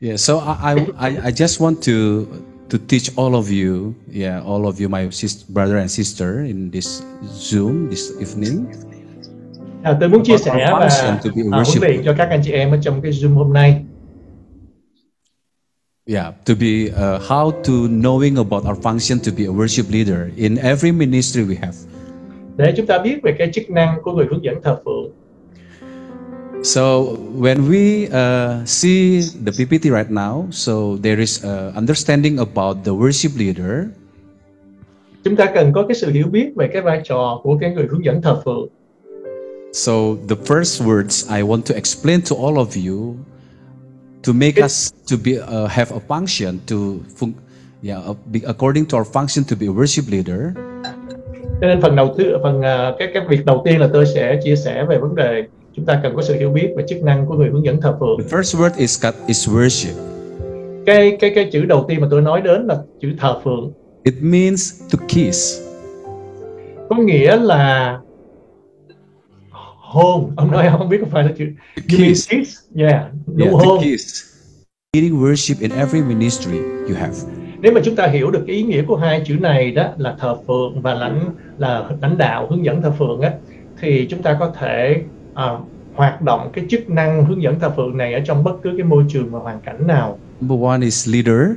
Yeah, so I just want to teach all of you, yeah, all of you, my brother and sister, in this Zoom this evening, Tôi muốn chia about our sẻ function và to be a huấn worship luyện cho leader. các anh chị em ở trong cái Zoom hôm nay, Yeah, to be how to knowing about our function to be a worship leader in every ministry we have. để chúng ta biết về cái chức năng của người hướng dẫn thờ phượng. So when we see the PPT right now, so there is understanding about the worship leader. Chúng ta cần có cái sự hiểu biết về cái vai trò của cái người hướng dẫn thờ phượng. So the first words I want to explain to all of you to make us to be have a function to be according to our function to be a worship leader. Cho nên cái việc đầu tiên là tôi sẽ chia sẻ về vấn đề chúng ta cần có sự hiểu biết về chức năng của người hướng dẫn thờ phượng. The first word is worship. Cái chữ đầu tiên mà tôi nói đến là chữ thờ phượng. It means to kiss. Có nghĩa là hôn. Ông nói không biết có phải là chữ kiss. Yeah, nụ hôn. To kiss. Leading worship in every ministry you have. Nếu mà chúng ta hiểu được cái ý nghĩa của hai chữ này đó là thờ phượng và lãnh đạo hướng dẫn thờ phượng á, thì chúng ta có thể hoạt động cái chức năng hướng dẫn thờ phượng này ở trong bất cứ cái môi trường và hoàn cảnh nào. Number one is leader.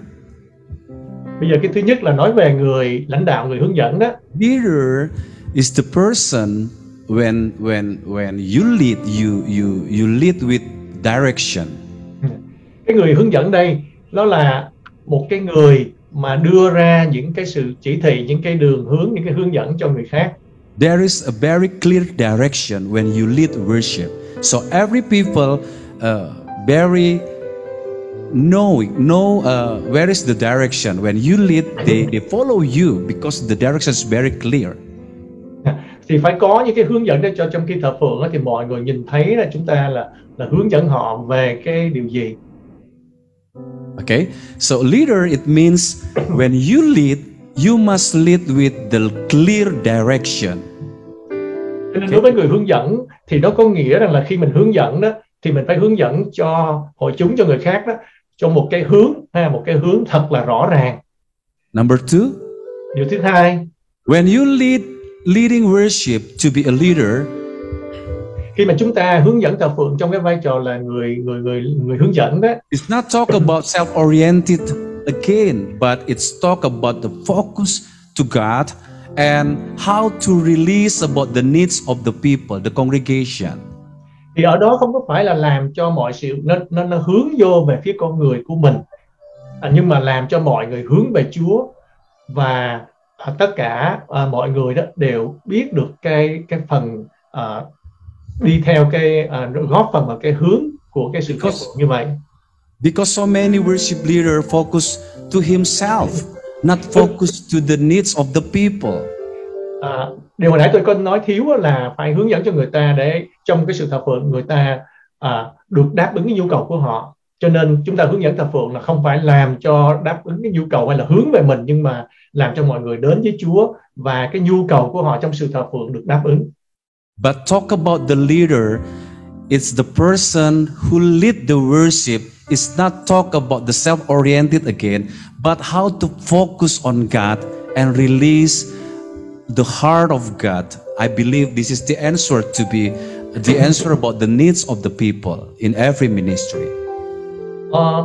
Bây giờ cái thứ nhất là nói về người lãnh đạo, người hướng dẫn đó. Leader is the person when you lead, you lead with direction. Cái người hướng dẫn đây nó là một cái người mà đưa ra những cái sự chỉ thị, những cái đường hướng, những cái hướng dẫn cho người khác. There is a very clear direction when you lead worship. So every people very know where is the direction. When you lead, they follow you because the direction is very clear. Thì phải có những cái hướng dẫn để cho trong khi thờ phượng thì mọi người nhìn thấy là chúng ta là hướng dẫn họ về cái điều gì. Okay, so leader, it means when you lead, you must lead with the clear direction. Cho nên đối với người hướng dẫn thì nó có nghĩa rằng là khi mình hướng dẫn đó thì mình phải hướng dẫn cho hội chúng, cho người khác đó, trong một cái hướng thật là rõ ràng. Number two. Điều thứ hai. When you leading worship to be a leader. Khi mà chúng ta hướng dẫn thờ phượng trong cái vai trò là người hướng dẫn đó. It's not talk about self-oriented again, but it's talk about the focus to God and how to release about the needs of the people, the congregation. Thì ở đó không có phải là làm cho mọi sự nó hướng vô về phía con người của mình, nhưng mà làm cho mọi người hướng về Chúa và tất cả mọi người đó đều biết được cái phần đi theo cái góp phần vào cái hướng của cái sự thờ phượng như vậy. Because so many worship leader focus to himself, not focus to the needs of the people. Điều hồi nãy tôi có nói thiếu là phải hướng dẫn cho người ta để trong cái sự thờ phượng người ta được đáp ứng cái nhu cầu của họ. Cho nên chúng ta hướng dẫn thờ phượng là không phải làm cho đáp ứng cái nhu cầu hay là hướng về mình, nhưng mà làm cho mọi người đến với Chúa và cái nhu cầu của họ trong sự thờ phượng được đáp ứng. But talk about the leader, it's the person who lead the worship. It's not talk about the self-oriented again, but how to focus on God and release the heart of God. I believe this is the answer to be the answer about the needs of the people in every ministry.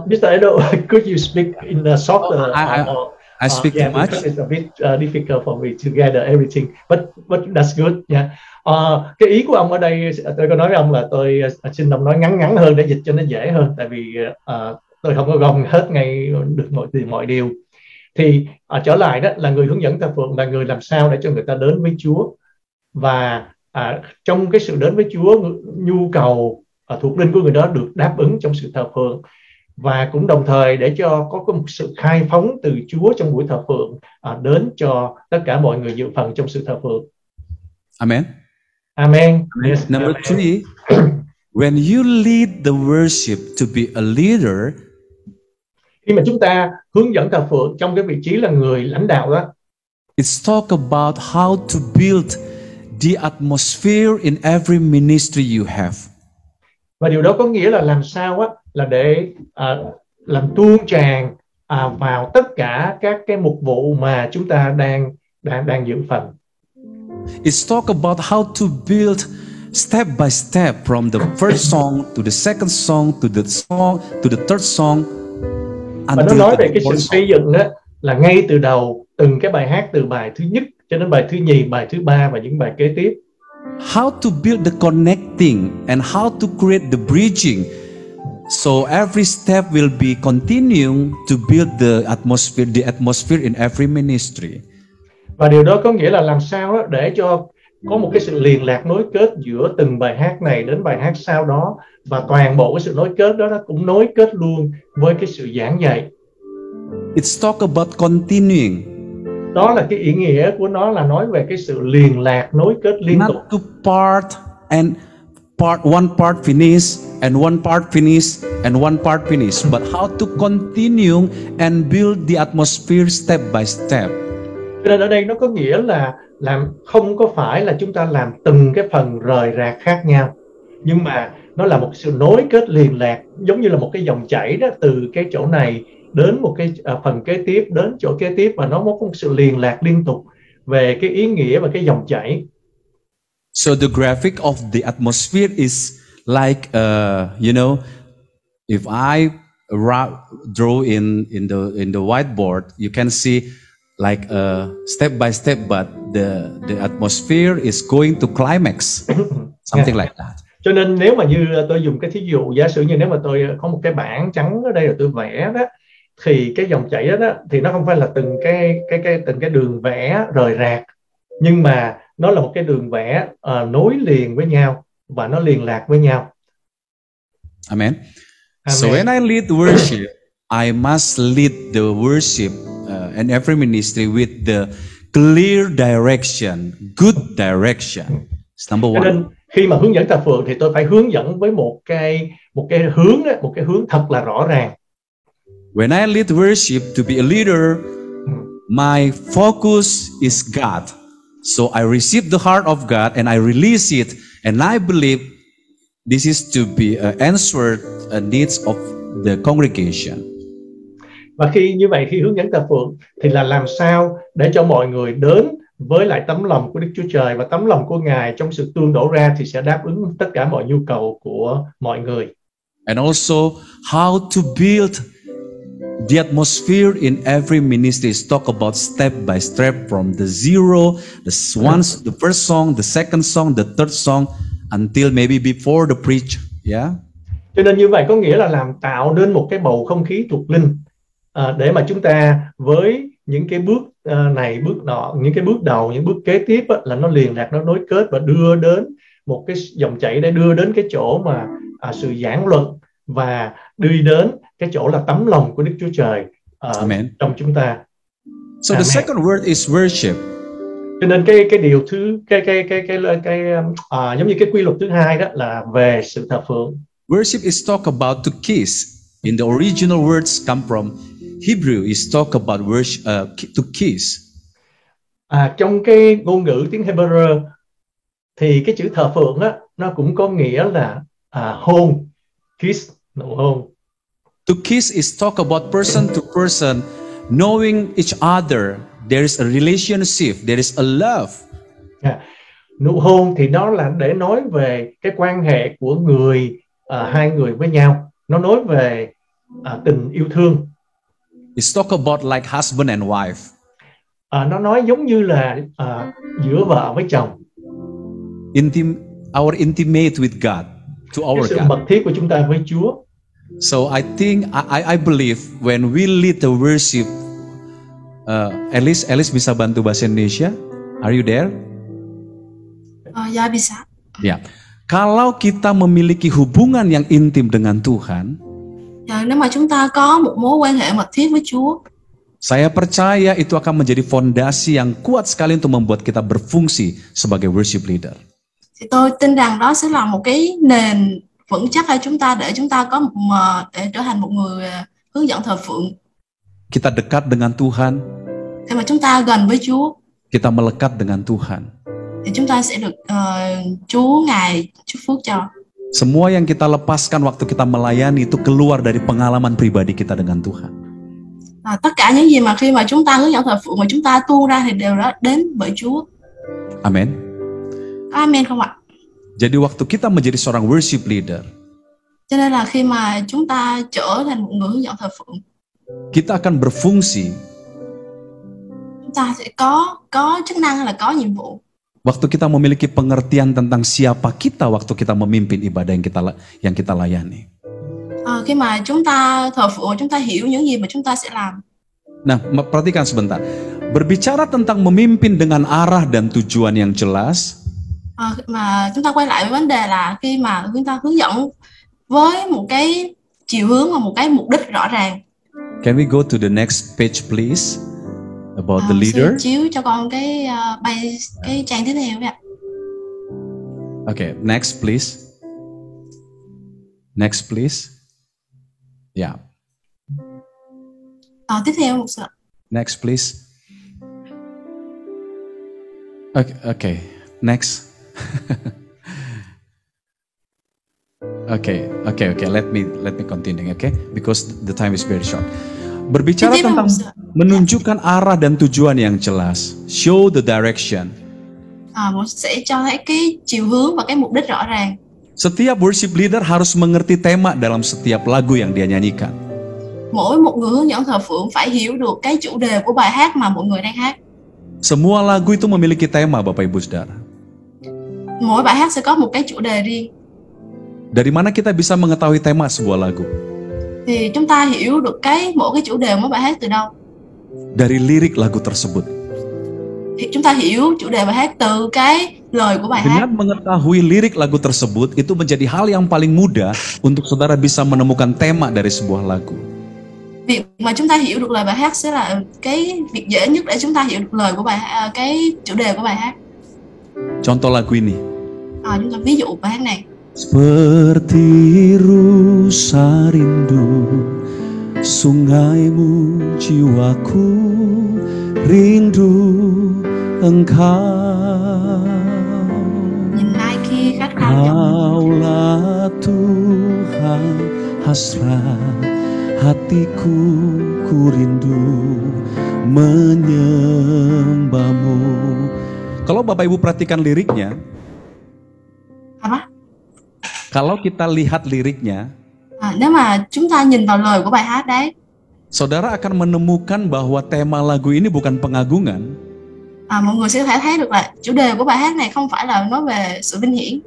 Mr. Edo, could you speak in a softer? I speak too much. Because it's a bit difficult for me to gather everything, but that's good. Yeah. Cái ý của ông ở đây, tôi có nói với ông là tôi xin ông nói ngắn hơn để dịch cho nó dễ hơn, tại vì tôi không có gom hết ngay được mọi điều. Thì trở lại đó là người hướng dẫn thờ phượng là người làm sao để cho người ta đến với Chúa, và trong cái sự đến với Chúa, nhu cầu thuộc linh của người đó được đáp ứng trong sự thờ phượng, và cũng đồng thời để cho có một sự khai phóng từ Chúa trong buổi thờ phượng đến cho tất cả mọi người dự phần trong sự thờ phượng. Amen. Amen. Yes, number amen. Three, when you lead the worship to be a leader, khi mà chúng ta hướng dẫn thờ phượng trong cái vị trí là người lãnh đạo đó, it's talk about how to build the atmosphere in every ministry you have. Và điều đó có nghĩa là làm sao là để làm tuôn tràn vào tất cả các cái mục vụ mà chúng ta đang dự phần. It's talk about how to build step by step from the first song to the second song to the third song Và nó until nói về the cái sự fourth xây song. dựng đó là ngay từ đầu từng cái bài hát, từ bài thứ nhất cho đến bài thứ nhì, bài thứ ba và những bài kế tiếp. How to build the connecting and how to create the bridging. So every step will be continuing to build the atmosphere in every ministry. Và điều đó có nghĩa là làm sao đó để cho có một cái sự liên lạc nối kết giữa từng bài hát này đến bài hát sau đó, và toàn bộ cái sự nối kết đó nó cũng nối kết luôn với cái sự giảng dạy. It's talk about continuing, Đó là cái ý nghĩa của nó, là nói về cái sự liên lạc nối kết liên tục. not to one part finish and one part finish and one part finish, but how to continue and build the atmosphere step by step. Cho nên ở đây nó có nghĩa là làm không có phải là chúng ta làm từng cái phần rời rạc khác nhau, nhưng mà nó là một sự nối kết liên lạc, giống như là một cái dòng chảy đó, từ cái chỗ này đến một cái phần kế tiếp, đến chỗ kế tiếp, và nó có một sự liên lạc liên tục về cái ý nghĩa và cái dòng chảy. So the graphic of the atmosphere is like, if I draw in the whiteboard, you can see like step by step, but the atmosphere is going to climax, something like that. Cho nên nếu mà như tôi dùng cái thí dụ, giả sử như nếu mà tôi có một cái bảng trắng ở đây rồi tôi vẽ đó, thì cái dòng chảy đó thì nó không phải là từng cái đường vẽ rời rạc, nhưng mà nó là một cái đường vẽ nối liền với nhau và nó liên lạc với nhau. Amen. Amen. So when I lead worship, I must lead the worship and every ministry with the clear direction, good direction. It's number Cho one. nên khi mà hướng dẫn thờ phượng thì tôi phải hướng dẫn với một cái hướng đó, một cái hướng thật là rõ ràng. When I lead worship to be a leader, my focus is God. So I receive the heart of God and I release it, and I believe this is to be answered needs of the congregation. Và khi như vậy, khi hướng dẫn thờ phượng thì là làm sao để cho mọi người đến với lại tấm lòng của Đức Chúa Trời, và tấm lòng của Ngài trong sự tương đổ ra thì sẽ đáp ứng tất cả mọi nhu cầu của mọi người. And also how to build the atmosphere in every ministry is talk about step by step from the zero, the first song, the second song, the third song until maybe before the preach. Yeah. Cho nên như vậy có nghĩa là tạo nên một cái bầu không khí thuộc linh để mà chúng ta với những cái bước này, bước nọ, những cái bước đầu, những bước kế tiếp là nó liền lạc, nó nối kết và đưa đến một cái dòng chảy để đưa đến cái chỗ mà sự giảng luận và đi đến cái chỗ là tấm lòng của Đức Chúa Trời trong chúng ta. So the second word is worship. Cho nên cái điều thứ giống như cái quy luật thứ hai đó là về sự thờ phượng. Worship is talk about to kiss. In the original words come from Hebrew, is talk about worship, to kiss. Trong cái ngôn ngữ tiếng Hebrew thì cái chữ thờ phượng á, nó cũng có nghĩa là hôn, kiss, nụ hôn. To kiss is talk about person to person, knowing each other. There is a relationship, there is a love. Nụ hôn thì nó là để nói về cái quan hệ của hai người với nhau. Nó nói về tình yêu thương. It's talk about like husband and wife. Nó nói giống như là giữa vợ với chồng. Our intimate with God, to our cái sự God. mật thiết của chúng ta với Chúa. So I think I believe when we lead the worship, Alice bisa bantu bahasa Indonesia? Are you there? Ya bisa. Ya. Kalau kita memiliki hubungan yang intim dengan Tuhan, Nếu mà chúng ta có một mối quan hệ mật thiết với Chúa, saya percaya itu akan menjadi fondasi yang kuat sekali untuk membuat kita berfungsi sebagai worship leader. thì tôi tin rằng đó sẽ là một cái nền vững chắc cho chúng ta để chúng ta có để trở thành một người hướng dẫn thờ phượng. Kita dekat dengan Tuhan, Khi mà chúng ta gần với Chúa, kita melekat dengan Tuhan. thì chúng ta sẽ được Chúa Ngài chúc phước cho. Semua yang kita lepaskan waktu kita melayani itu keluar dari pengalaman pribadi kita dengan Tuhan. Tất cả những gì mà khi mà chúng ta hướng dẫn thờ phượng mà chúng ta tuôn ra thì đều đó đến bởi Chúa. Amin. Amen không ạ? Jadi waktu kita menjadi seorang worship leader, Cho nên là khi mà chúng ta trở thành một người hướng dẫn thờ phượng, kita akan berfungsi. chúng ta sẽ có chức năng hay là có nhiệm vụ. Waktu kita memiliki pengertian tentang siapa kita waktu kita memimpin ibadah yang kita layani. Khi mà chúng ta thờ phượng, chúng ta hiểu những gì mà chúng ta sẽ làm. Nah, perhatikan sebentar. Berbicara tentang memimpin dengan arah dan tujuan yang jelas, Mà chúng ta quay lại với vấn đề là khi mà chúng ta hướng dẫn với một cái chiều hướng và một cái mục đích rõ ràng. can we go to the next page please? About the Xin leader. chiếu cho con cái trang tiếp theo ạ. Okay, next please. Next please. Yeah, Tiếp theo một sự. next please. Okay. Next. Okay. Let me continue, okay? Because the time is very short. Berbicara tentang menunjukkan arah dan tujuan yang jelas, show the direction. Sẽ cho thấy cái chiều hướng và cái mục đích rõ ràng. Setiap worship leader harus mengerti tema dalam setiap lagu yang dia nyanyikan. Mỗi một người hướng dẫn thờ phượng phải hiểu được cái chủ đề của bài hát mà mọi người đang hát. Semua lagu itu memiliki tema, Bapak Ibu Saudara. Mỗi bài hát sẽ có một cái chủ đề riêng. Dari mana kita bisa mengetahui tema sebuah lagu? Thì chúng ta hiểu được mỗi cái chủ đề mỗi bài hát từ đâu? Dari lirik lagu tersebut. Thì chúng ta hiểu chủ đề bài hát từ cái lời của bài hát. Dengan mengetahui lirik lagu tersebut, itu menjadi hal yang paling mudah untuk saudara bisa menemukan tema dari sebuah lagu. Việc mà chúng ta hiểu được lời bài hát sẽ là cái việc dễ nhất để chúng ta hiểu được lời của bài hát, cái chủ đề của bài hát. Contoh lagu ini. Chúng ta ví dụ bài hát này. Seperti rusa rindu, sungaimu jiwaku rindu engkau. Nhìn ai khi khát khao giọng. Kaulah Tuhan hasrat hatiku ku rindu menyembahmu. Kalau Bapak Ibu perhatikan liriknya, Apa? kalau kita lihat liriknya, Nếu mà chúng ta nhìn vào lời của bài hát đấy, saudara akan menemukan bahwa tema lagu ini bukan pengagungan, mọi người sẽ có thể thấy được là chủ đề của bài hát này không phải là nói về sự vinh hiển,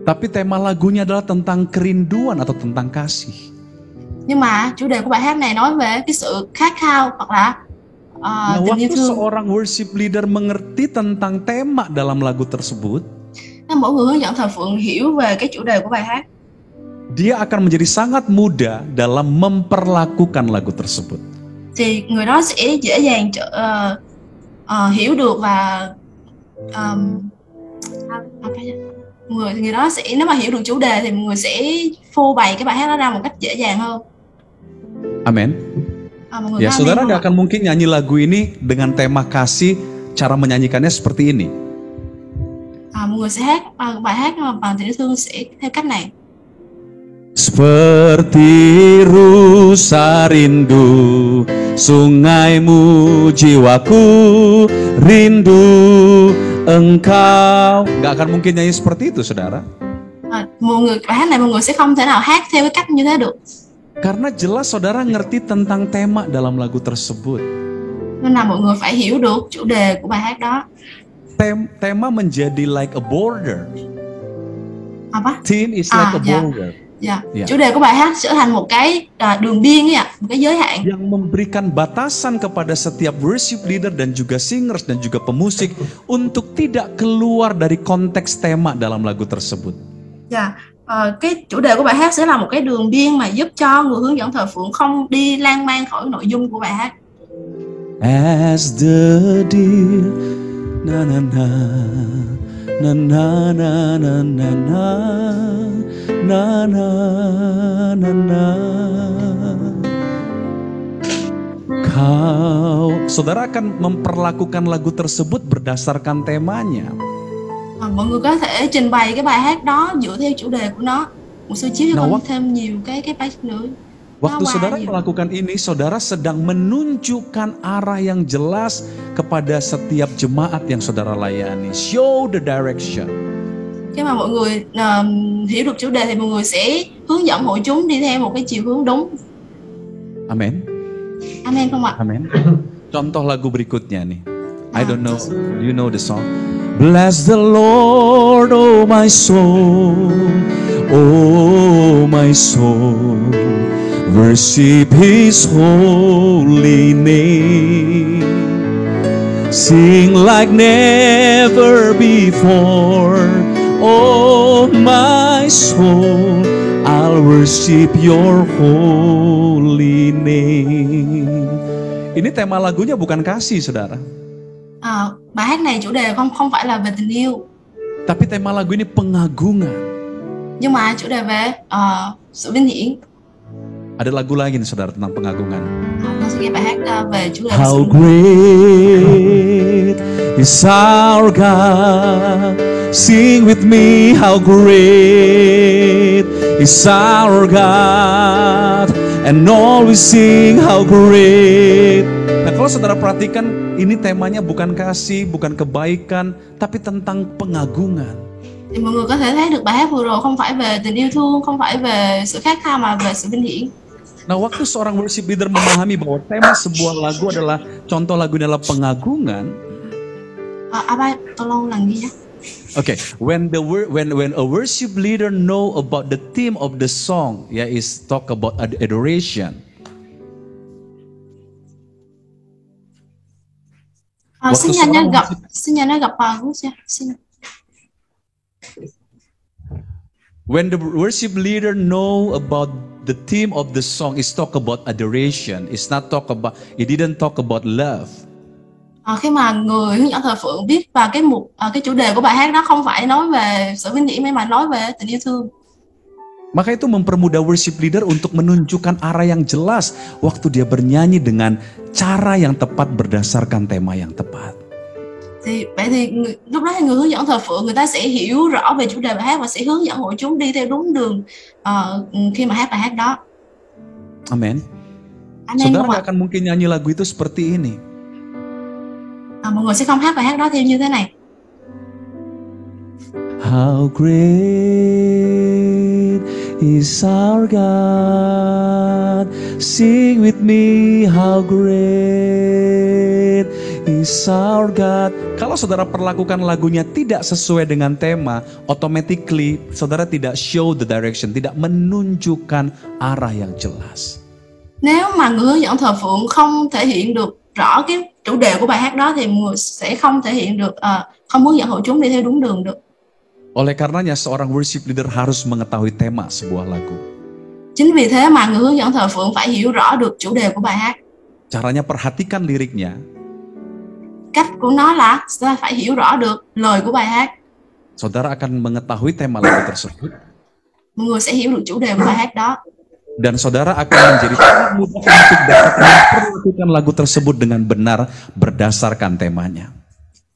tapi tema lagunya adalah tentang kerinduan atau tentang kasih. nhưng mà chủ đề của bài hát này nói về cái sự khát khao hoặc là tình yêu Waktu thương. seorang worship leader mengerti tentang tema dalam lagu tersebut, Nên mỗi người hướng dẫn thờ phượng hiểu về cái chủ đề của bài hát, dia akan menjadi sangat mudah dalam memperlakukan lagu tersebut. thì người đó sẽ dễ dàng hiểu được và người đó sẽ, nếu mà hiểu được chủ đề thì người sẽ phô bày cái bài hát đó ra một cách dễ dàng hơn. Amin. Mọi người Ya, có saudara amen nggak không ạ? akan mungkin nyanyi lagu ini dengan tema kasih, cara menyanyikannya seperti ini. Mọi người sẽ hát bài hát bằng tình yêu thương sẽ theo cách này. Seperti rusa rindu, sungaimu jiwaku rindu engkau. Nggak akan mungkin nyanyi seperti itu, saudara. Bài hát này mọi người sẽ không thể nào hát theo cái cách như thế được. Karena jelas saudara ngerti tentang tema dalam lagu tersebut. Nên là mọi người phải hiểu được chủ đề của bài hát đó. Tema menjadi like a border. Apa? Theme is like a dạ. border. Dạ. Dạ. Chủ đề của bài hát trở thành một cái đường biên ấy ạ, một cái giới hạn. Yang memberikan batasan kepada setiap worship leader dan juga singers dan juga pemusik untuk tidak keluar dari konteks tema dalam lagu tersebut. Dạ. Cái chủ đề của bài hát sẽ là một cái đường biên mà giúp cho người hướng dẫn thờ phượng không đi lan man khỏi nội dung của bài hát. As the deer, na na na, na na na na na na, na na na na. Saudara akan memperlakukan lagu tersebut berdasarkan temanya. Mọi người có thể trình bày cái bài hát đó dựa theo chủ đề của nó. Mục sư chiếu cho Nah, con thêm nhiều cái page nữa. Waktu Wow, saudara nhiều. melakukan ini, saudara sedang menunjukkan arah yang jelas kepada setiap jemaat yang saudara layani. Show the direction. Khi mà mọi người hiểu được chủ đề thì mọi người sẽ hướng dẫn hội chúng đi theo một cái chiều hướng đúng. Amin. Amen không ạ? Amin. Contoh lagu berikutnya nih. I don't know, do you know the song? Bless the Lord, oh my soul, oh my soul. Worship His holy name. Sing like never before. Oh my soul, I'll worship your holy name. Ini tema lagunya bukan kasih, saudara. Bài hát này chủ đề không phải là về tình yêu. Tapi tema lagu ini pengagungan. Nhưng mà chủ đề về sự vinh hiển. Ada lagu lagi nih saudara tentang pengagungan. Con sẽ nghe bài hát về chủ đề How great is our God. Sing with me, how great is our God. And all we sing, how great. Nah, kalau saudara perhatikan, ini temanya bukan kasih, bukan kebaikan, tapi tentang pengagungan. Thì mọi người có thể thấy được bài hát vừa rồi không phải về tình yêu thương, không phải về sự khát khao mà về sự vinh hiển. Nah, waktu seorang worship leader memahami bahwa tema sebuah lagu adalah, contoh lagu adalah pengagungan. Apa tolong lagi ya. Okay, when a worship leader know about the theme of the song, is talk about adoration. Xin nhà nó gặp xin. When the worship leader know about the theme of the song, is talk about adoration. It's not talk about. It didn't talk about love. Khi mà người hướng dẫn thờ phượng viết vào cái chủ đề của bài hát đó không phải nói về sự vinh hiển mà nói về tình yêu thương. Maka itu mempermudah worship leader untuk menunjukkan arah yang jelas waktu dia bernyanyi dengan cara yang tepat berdasarkan tema yang tepat. Vậy thì lúc đó thì người hướng dẫn thờ phượng người ta sẽ hiểu rõ về chủ đề bài hát và sẽ hướng dẫn hội chúng đi theo đúng đường khi mà hát bài hát đó. Amen. Saudara nggak akan mungkin nyanyi lagu itu seperti ini. Mọi người sẽ không hát bài hát đó theo như thế này. How great is our God. Sing with me, how great is our God. Kalau saudara perlakukan lagunya tidak sesuai dengan tema, automatically saudara tidak show the direction, tidak menunjukkan arah yang jelas. Nếu mà người hướng dẫn thờ phượng không thể hiện được rõ cái chủ đề của bài hát đó thì người sẽ không thể hiện được, không hướng dẫn hội chúng đi theo đúng đường được. Oleh karenanya seorang worship leader harus mengetahui tema sebuah lagu. Chính vì thế mà người hướng dẫn thờ phượng phải hiểu rõ được chủ đề của bài hát. Caranya perhatikan liriknya. Cách của nó là chúng ta phải hiểu rõ được lời của bài hát. Saudara akan mengetahui tema lagu tersebut. Mọi người sẽ hiểu được chủ đề của bài hát đó. Dan saudara akan menjadi sangat mudah untuk dapat memperlakukan lagu tersebut dengan benar berdasarkan temanya.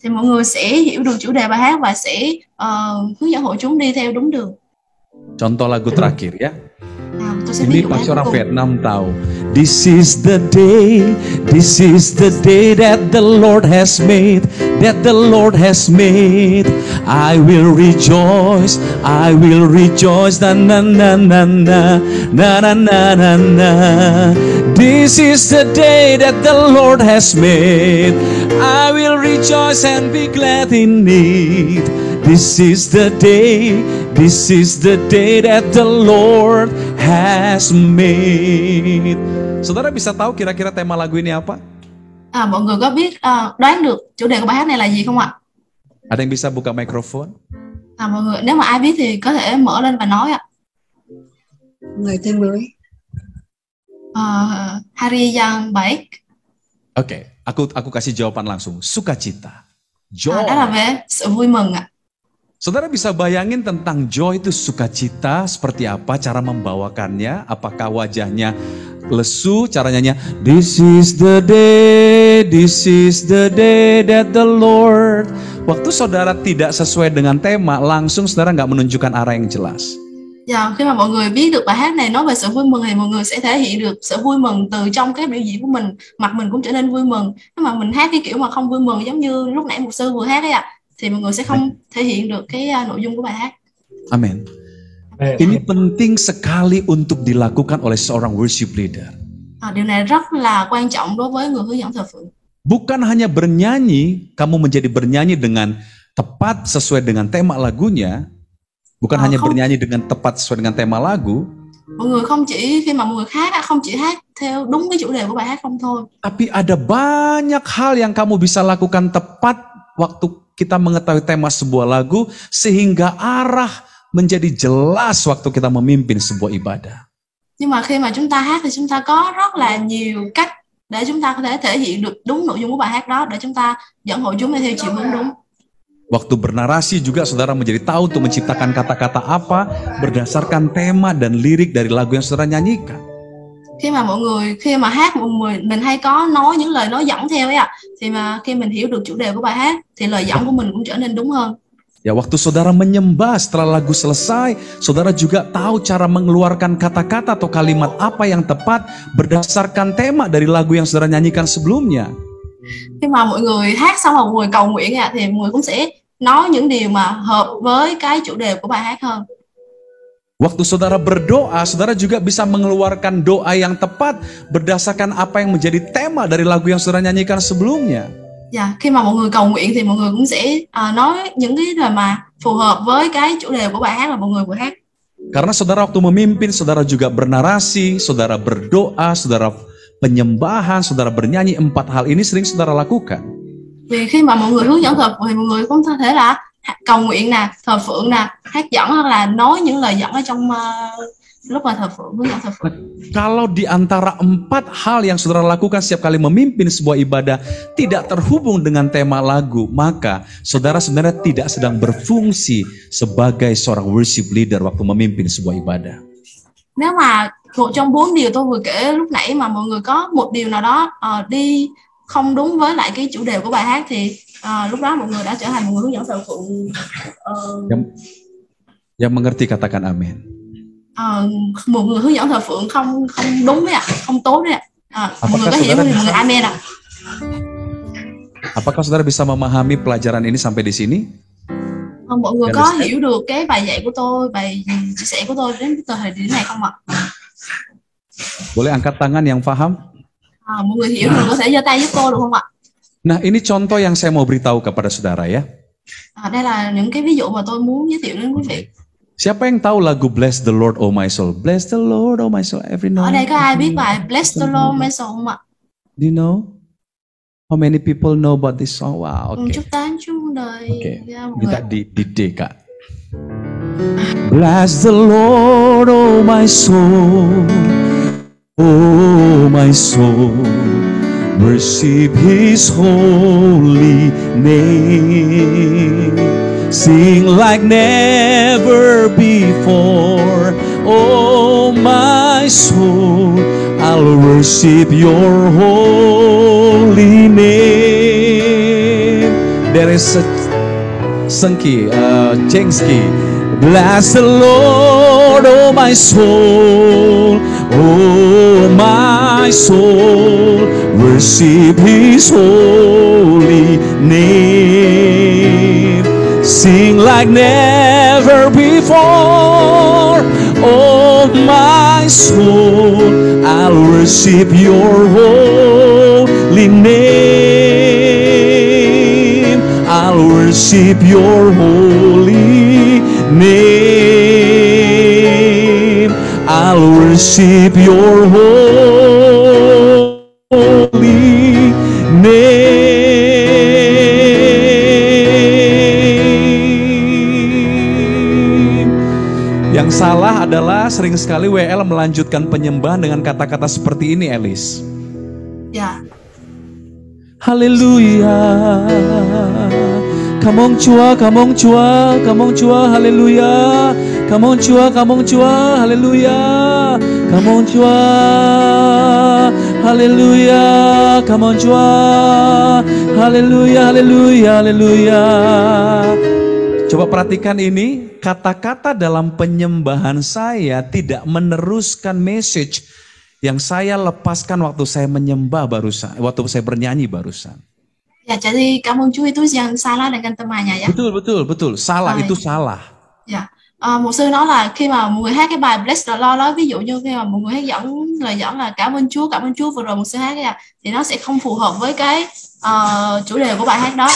Thì mọi người sẽ hiểu được chủ đề bài hát và sẽ hướng dẫn hội chúng đi theo đúng đường. Contoh lagu terakhir ya. Ini pasti orang Vietnam tahu. This is the day that the Lord has made, that the Lord has made. I will rejoice, na na na na na na na na na na. This is the day that the Lord has made. I will rejoice and be glad in it. This is the day that the Lord has made. Saudara bisa tahu kira-kira tema lagu ini apa? Mọi người có biết đoán được chủ đề của bài hát này là gì không ạ? Ada yang bisa buka mikrofon? Mọi người nếu mà ai biết thì có thể mở lên và nói ạ. Người tên mới. Hari yang baik. Oke, aku kasih jawaban langsung. Sukacita. Joy. Đó là về sự vui mừng ạ. Saudara bisa bayangin tentang joy itu sukacita seperti apa, cara membawakannya, apakah wajahnya lesu, caranya This is the day that the Lord. Waktu saudara tidak sesuai dengan tema, langsung saudara nggak menunjukkan arah yang jelas. Dạ, khi mà mọi người biết được bài hát này nói về sự vui mừng thì mọi người sẽ thể hiện được sự vui mừng từ trong cái biểu diễn của mình, mặt mình cũng trở nên vui mừng. Nếu mà mình hát cái kiểu mà không vui mừng giống như lúc nãy mục sư vừa hát ấy ạ, thì mọi người sẽ không thể hiện được cái nội dung của bài hát. Amin. Ini penting sekali untuk dilakukan oleh seorang worship leader. Điều này rất là quan trọng đối với người hướng dẫn thờ phượng. Bukan hanya bernyanyi, kamu menjadi bernyanyi dengan tepat sesuai dengan tema lagunya. Bukan hanya bernyanyi dengan tepat sesuai dengan tema lagu. Mọi người không chỉ khi mà mọi người hát, không chỉ hát theo đúng cái chủ đề của bài hát không thôi. Tapi ada banyak hal yang kamu bisa lakukan tepat waktu kita mengetahui tema sebuah lagu sehingga arah menjadi jelas waktu kita memimpin sebuah ibadah. Nhưng mà khi mà chúng ta hát thì chúng ta có rất là nhiều cách để chúng ta có thể thể hiện được đúng nội dung của bài hát đó, để chúng ta dẫn hội chúng theo chiều hướng đúng. Waktu bernarasi juga saudara menjadi tahu untuk menciptakan kata-kata apa berdasarkan tema dan lirik dari lagu yang saudara nyanyikan. Khi mà hát mình hay có nói những lời nói dẫn theo ấy ạ, thì mà khi mình hiểu được chủ đề của bài hát thì lời dẫn của mình cũng trở nên đúng hơn. Ya, waktu saudara menyembah setelah lagu selesai, saudara juga tahu cara mengeluarkan kata-kata atau kalimat apa yang tepat berdasarkan tema dari lagu yang saudara nyanyikan sebelumnya. Khi mà mọi người hát xong rồi mọi người cầu nguyện thì mọi người cũng sẽ nói những điều mà hợp với cái chủ đề của bài hát hơn. Waktu saudara berdoa, saudara juga bisa mengeluarkan doa yang tepat berdasarkan apa yang menjadi tema dari lagu yang saudara nyanyikan sebelumnya. Dạ, khi mà mọi người cầu nguyện thì mọi người cũng sẽ nói những cái lời mà phù hợp với cái chủ đề của bài hát mà mọi người vừa hát. Karena saudara waktu memimpin, saudara juga bernarasi, saudara berdoa, saudara penyembahan, saudara bernyanyi, 4 hal ini sering saudara lakukan. Vì khi mà mọi người hướng dẫn thờ phượng thì mọi người cũng có thể là cầu nguyện nè, thờ phượng nè, hát dẫn hoặc là nói những lời dẫn ở trong lúc mà thờ phượng, hướng dẫn thờ phượng. Kalau di antara 4 hal yang saudara lakukan setiap kali memimpin sebuah ibadah tidak terhubung dengan tema lagu, maka saudara sebenarnya tidak sedang berfungsi sebagai seorang worship leader waktu memimpin sebuah ibadah. Nếu mà một trong 4 điều tôi vừa kể lúc nãy mà mọi người có một điều nào đó đi không đúng với lại cái chủ đề của bài hát thì lúc đó mọi người đã trở thành một người hướng dẫn thờ phượng. Yang mengerti katakan amin. Một người hướng dẫn thờ phượng không đúng đấy ạ, không tốt đấy ạ. Mọi người có hiểu thì mọi người amen ạ. Apakah saudara bisa memahami pelajaran ini sampai di sini? Mọi người có hiểu được cái bài dạy của tôi, bài chia sẻ của tôi đến thời điểm này không ạ? Boleh angkat tangan yang paham? Mọi người hiểu thì có thể giơ tay giúp tôi được không ạ? Nah, ini contoh yang saya mau beritahu kepada saudara ya. Đây là những cái ví dụ mà tôi muốn giới thiệu đến quý vị. Siapa yang tahu lagu Bless the Lord Oh My Soul? Bless the Lord Oh My Soul every night. Ở đây có ai biết bài Bless the Lord My Soul không ạ? Do you know? How many people know about this song? Wow, okay. Chúc tán chung đời. Okay. Minta di D, Kak. Bless the Lord oh my soul. Oh my soul, worship His holy name. Sing like never before. Oh my soul, I'll worship Your holy name. There is a Sengki, Chengski. Bless the Lord, oh my soul, oh my soul, worship His holy name. Sing like never before, oh my soul, I'll worship Your holy name. I'll worship Your holy name. I'll worship Your holy name. Yang salah adalah sering sekali WL melanjutkan penyembahan dengan kata-kata seperti ini, Elis. Ya. Haleluya. Come on Chua, come on Chua, come on Chua, haleluya. Come on Chua, haleluya. Come on Chua, haleluya. Come on Chua, haleluya, haleluya, haleluya. Coba perhatikan ini, kata-kata dalam penyembahan saya tidak meneruskan message yang saya lepaskan waktu saya menyembah barusan, waktu saya bernyanyi barusan. Dạ, jadi cảm ơn Chúa itu yang salah dengan temannya ya. Betul. Salah Rồi. itu salah. Dạ. Mục sư nói là khi mà mọi người hát cái bài Bless the Lord đó, ví dụ như khi mà mọi người hát lời dẫn là cảm ơn Chúa vừa rồi mục sư hát ấy, thì nó sẽ không phù hợp với cái chủ đề của bài hát đó.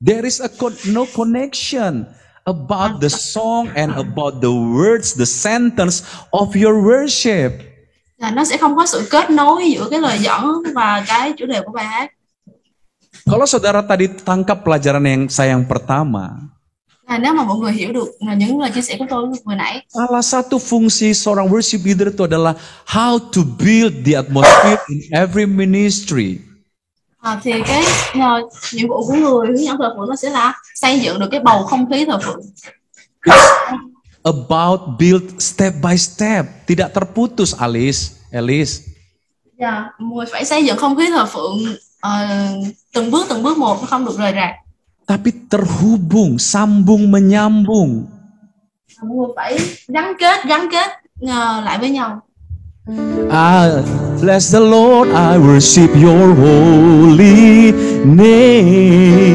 There is no connection about the song and about the words, the sentence of your worship. Là nó sẽ không có sự kết nối giữa cái lời dẫn và cái chủ đề của bài hát. Kalau saudara tadi tangkap pelajaran saya yang pertama, nếu mà mọi người hiểu được những lời chia sẻ của tôi vừa nãy, salah satu fungsi seorang worship leader itu adalah how to build the atmosphere in every ministry. Thì cái nhiệm vụ của người hướng dẫn thờ phượng nó sẽ là xây dựng được cái bầu không khí thờ phượng. It's about build step by step, tidak terputus, Elis. Dạ, mọi người phải xây dựng không khí thờ phượng từng bước một, không được rời rạc. Tapi terhubung, sambung menyambung. Mọi người phải gắn kết lại với nhau. Bless the Lord, I worship your holy name.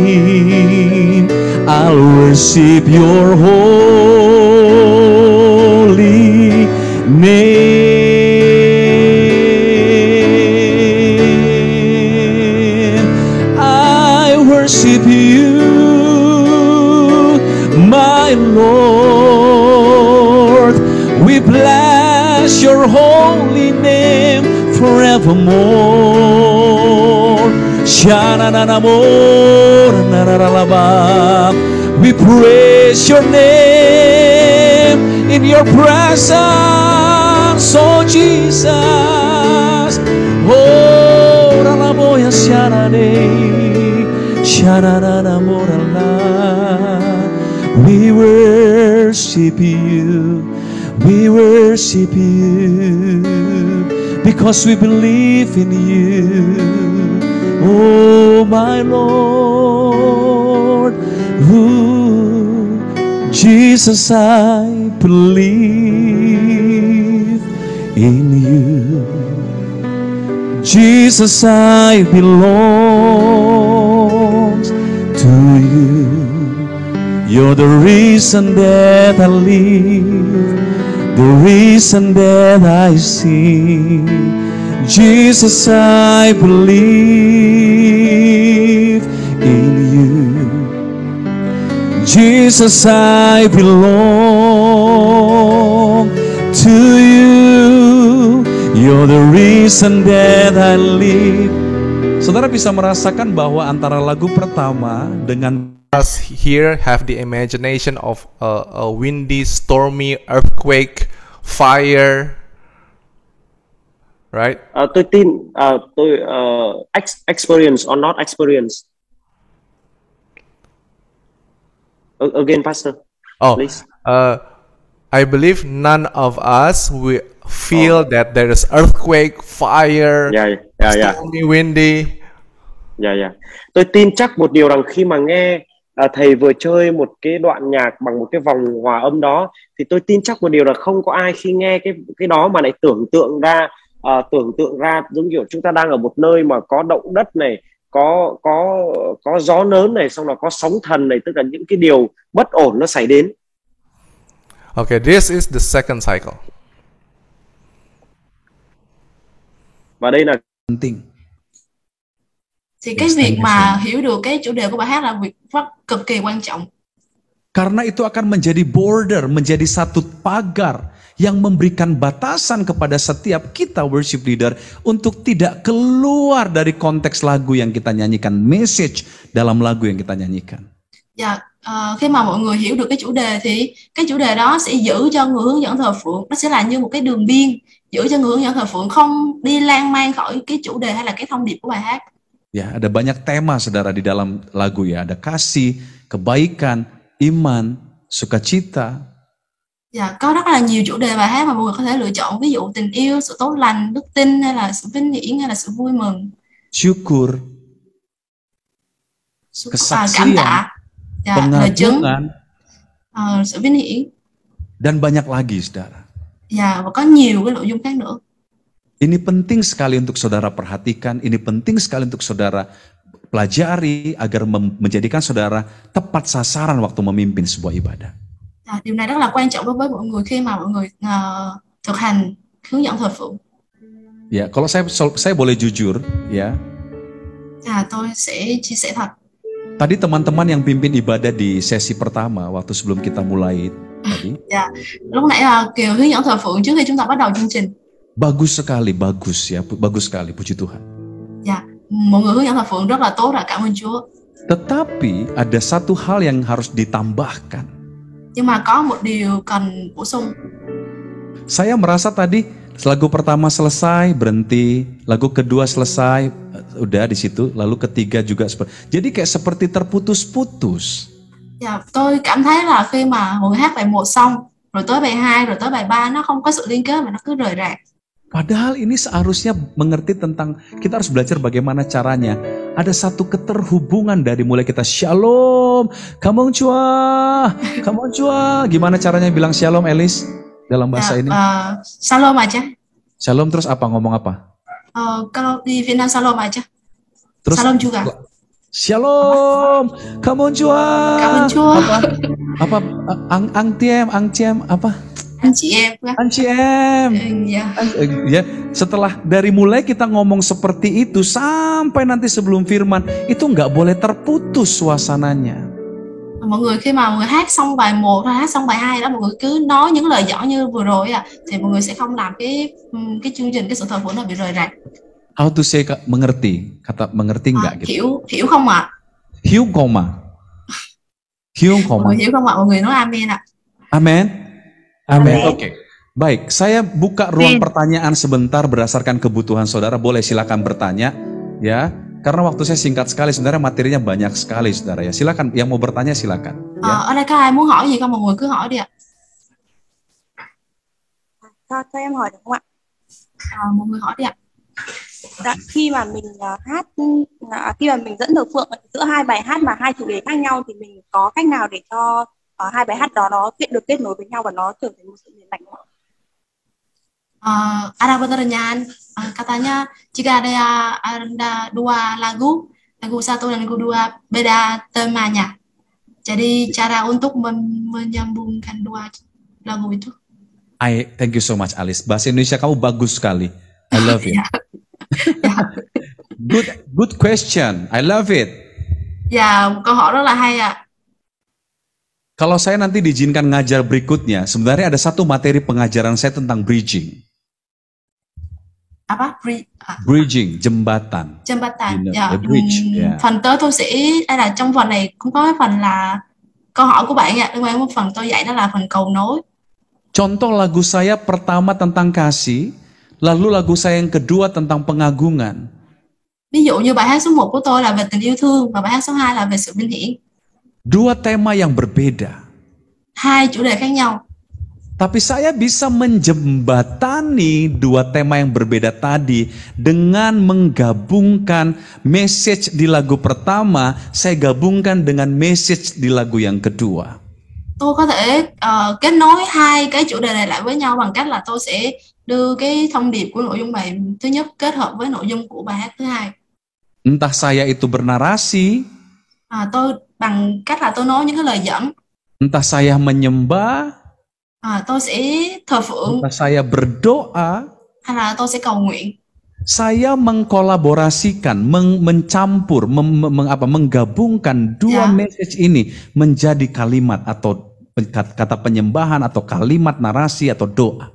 I'll worship your holy name. I worship you, my Lord. We bless your holy name forevermore. We praise your name in your presence, oh Jesus. Oh, Ralaboya we worship you. We worship you because we believe in you, oh my Lord. Ooh, Jesus, I believe in you. Jesus, I belong to you. You're the reason that I live, the reason that I sing. Jesus, I believe in you. Jesus, I belong to you. You're the reason that I live. Saudara bisa merasakan bahwa antara lagu pertama dengan us here have the imagination of a windy, stormy, earthquake, fire, right? Tôi tin, experience or not experience. Again, Pastor. Please. I believe none of us will feel that there is earthquake, fire, stormy, windy. Tôi tin chắc một điều rằng khi mà nghe thầy vừa chơi một cái đoạn nhạc bằng một cái vòng hòa âm đó, thì tôi tin chắc một điều là không có ai khi nghe cái đó mà lại tưởng tượng ra giống kiểu chúng ta đang ở một nơi mà có động đất này, có gió lớn này, xong rồi có sóng thần này, tức là những cái điều bất ổn nó xảy đến. Okay, this is the second cycle. Và đây là penting. Thì cái việc mà hiểu được cái chủ đề của bài hát là việc cực kỳ quan trọng. Karena itu akan menjadi border, menjadi satu pagar yang memberikan batasan kepada setiap kita worship leader untuk tidak keluar dari konteks lagu yang kita nyanyikan, message dalam lagu yang kita nyanyikan. Dạ, khi mà mọi người hiểu được cái chủ đề thì cái chủ đề đó sẽ giữ cho người hướng dẫn thờ phượng, nó sẽ là như một cái đường biên giữ cho người hướng dẫn thờ phượng không đi lan man khỏi cái chủ đề hay là cái thông điệp của bài hát. Ya, ada banyak tema saudara di dalam lagu ya, ada kasih, kebaikan, iman, sukacita. Dạ, có rất là nhiều chủ đề bài hát mà mọi người có thể lựa chọn, ví dụ tình yêu, sự tốt lành, đức tin, hay là sự vinh hiển, hay là sự vui mừng, Syukur, cảm kesaksian, tạ, lời chứng, pengagungan, sự vinh hiển, dan banyak lagi, saudara. Và có nhiều cái nội dung khác nữa. Ini penting sekali untuk saudara perhatikan, ini penting sekali untuk saudara pelajari agar menjadikan saudara tepat sasaran waktu memimpin sebuah ibadah. Điều này rất là quan trọng đối với mọi người khi mà mọi người thực hành hướng dẫn thờ phượng. Ya, kalau saya boleh jujur, ya. Tôi sẽ chia sẻ thật. Tadi teman-teman yang pimpin ibadah di sesi pertama waktu sebelum kita mulai tadi. Lúc nãy là Kiều hướng dẫn thờ phượng trước khi chúng ta bắt đầu chương trình. Bagus sekali, bagus sekali, puji Tuhan. Mọi người hướng dẫn thờ phượng rất là tốt, cảm ơn Chúa. Tetapi ada satu hal yang harus ditambahkan. Nhưng mà có một điều cần bổ sung. Saya merasa tadi lagu pertama selesai, berhenti, lagu kedua selesai, udah di situ, lalu ketiga juga seperti. Jadi kayak seperti terputus-putus. Tôi cảm thấy là khi mà mọi người hát bài 1 xong, rồi tới bài 2, rồi tới bài 3 nó không có sự liên kết mà nó cứ rời rạc. Padahal ini seharusnya mengerti tentang, kita harus belajar bagaimana caranya. Ada satu keterhubungan dari mulai kita shalom, kamong chua. Gimana caranya bilang shalom, Elis? Dalam bahasa ini? Shalom aja. Shalom terus apa? Ngomong apa? Kalau di Vietnam shalom aja. Terus shalom juga. Shalom, kamong chua. Apa? Angciem, apa? Anh chị em. Ya, setelah dari mulai kita ngomong seperti itu sampai nanti sebelum firman, itu nggak boleh terputus suasananya. Mọi người khi mà mọi người hát xong bài 1 hay hát xong bài 2 đó, mọi người cứ nói những lời giỏi như vừa rồi thì mọi người sẽ không làm cái chương trình, cái sự thờ phượng nó bị rời rạc. How to say mengerti? Kata mengerti nggak gitu? Hiểu không ạ? Hiểu không ạ? Mọi người hiểu không ạ? Mọi người nói amen ạ. Amen. Oke. Baik, saya buka ruang pertanyaan sebentar berdasarkan kebutuhan saudara. Boleh silakan bertanya, ya. Karena waktu saya singkat sekali, sebenarnya materinya banyak sekali, saudara ya. Silakan, yang mau bertanya silakan. Ở đây có ai muốn hỏi gì không? Mọi người cứ hỏi đi ạ. Cho em hỏi được không ạ? Mọi người hỏi đi ạ. Khi mà mình hát, khi mà mình dẫn thờ phượng giữa hai bài hát mà hai chủ đề khác nhau thì mình có cách nào để cho hai bài hát đó nó được kết nối với nhau và nó trở thành một sự liền mạch không ạ? Ada pertanyaan, katanya jika ada dua lagu satu dan lagu dua beda temanya. Jadi cara untuk menyambungkan dua lagu itu. Thank you so much, Alice. Bahasa Indonesia kamu bagus sekali. I love it. Good question. I love it. Câu hỏi rất là hay ạ. Kalau saya nanti diizinkan ngajar berikutnya, sebenarnya ada satu materi pengajaran saya tentang bridging. Apa? Bridging, jembatan. Bridge. Phần tôi sẽ, đây là trong phần này cũng có cái phần là câu hỏi của bạn ạ. Liên quan đến phần tôi dạy đó là phần cầu nối. Contoh lagu saya pertama tentang kasih, lalu lagu saya yang kedua tentang pengagungan. Ví dụ như bài hát số 1 của tôi là về tình yêu thương và bài hát số 2 là về sự vinh hiển. Dua tema yang berbeda. Hai chủ đề khác nhau. Tapi saya bisa menjembatani dua tema yang berbeda tadi dengan menggabungkan message di lagu pertama, saya gabungkan dengan message di lagu yang kedua. Tôi có thể kết nối hai cái chủ đề này lại với nhau bằng cách là tôi sẽ đưa cái thông điệp của nội dung bài thứ nhất kết hợp với nội dung của bài hát thứ hai. Entah saya itu bernarasi, tôi bằng cách là tôi nói những cái lời dẫn. Entah saya menyembah, tôi sẽ thờ phượng. Entah saya berdoa, hay là tôi sẽ cầu nguyện. Saya mengkolaborasikan, mencampur, menggabungkan dua message ini menjadi kalimat atau kata penyembahan atau kalimat narasi atau doa.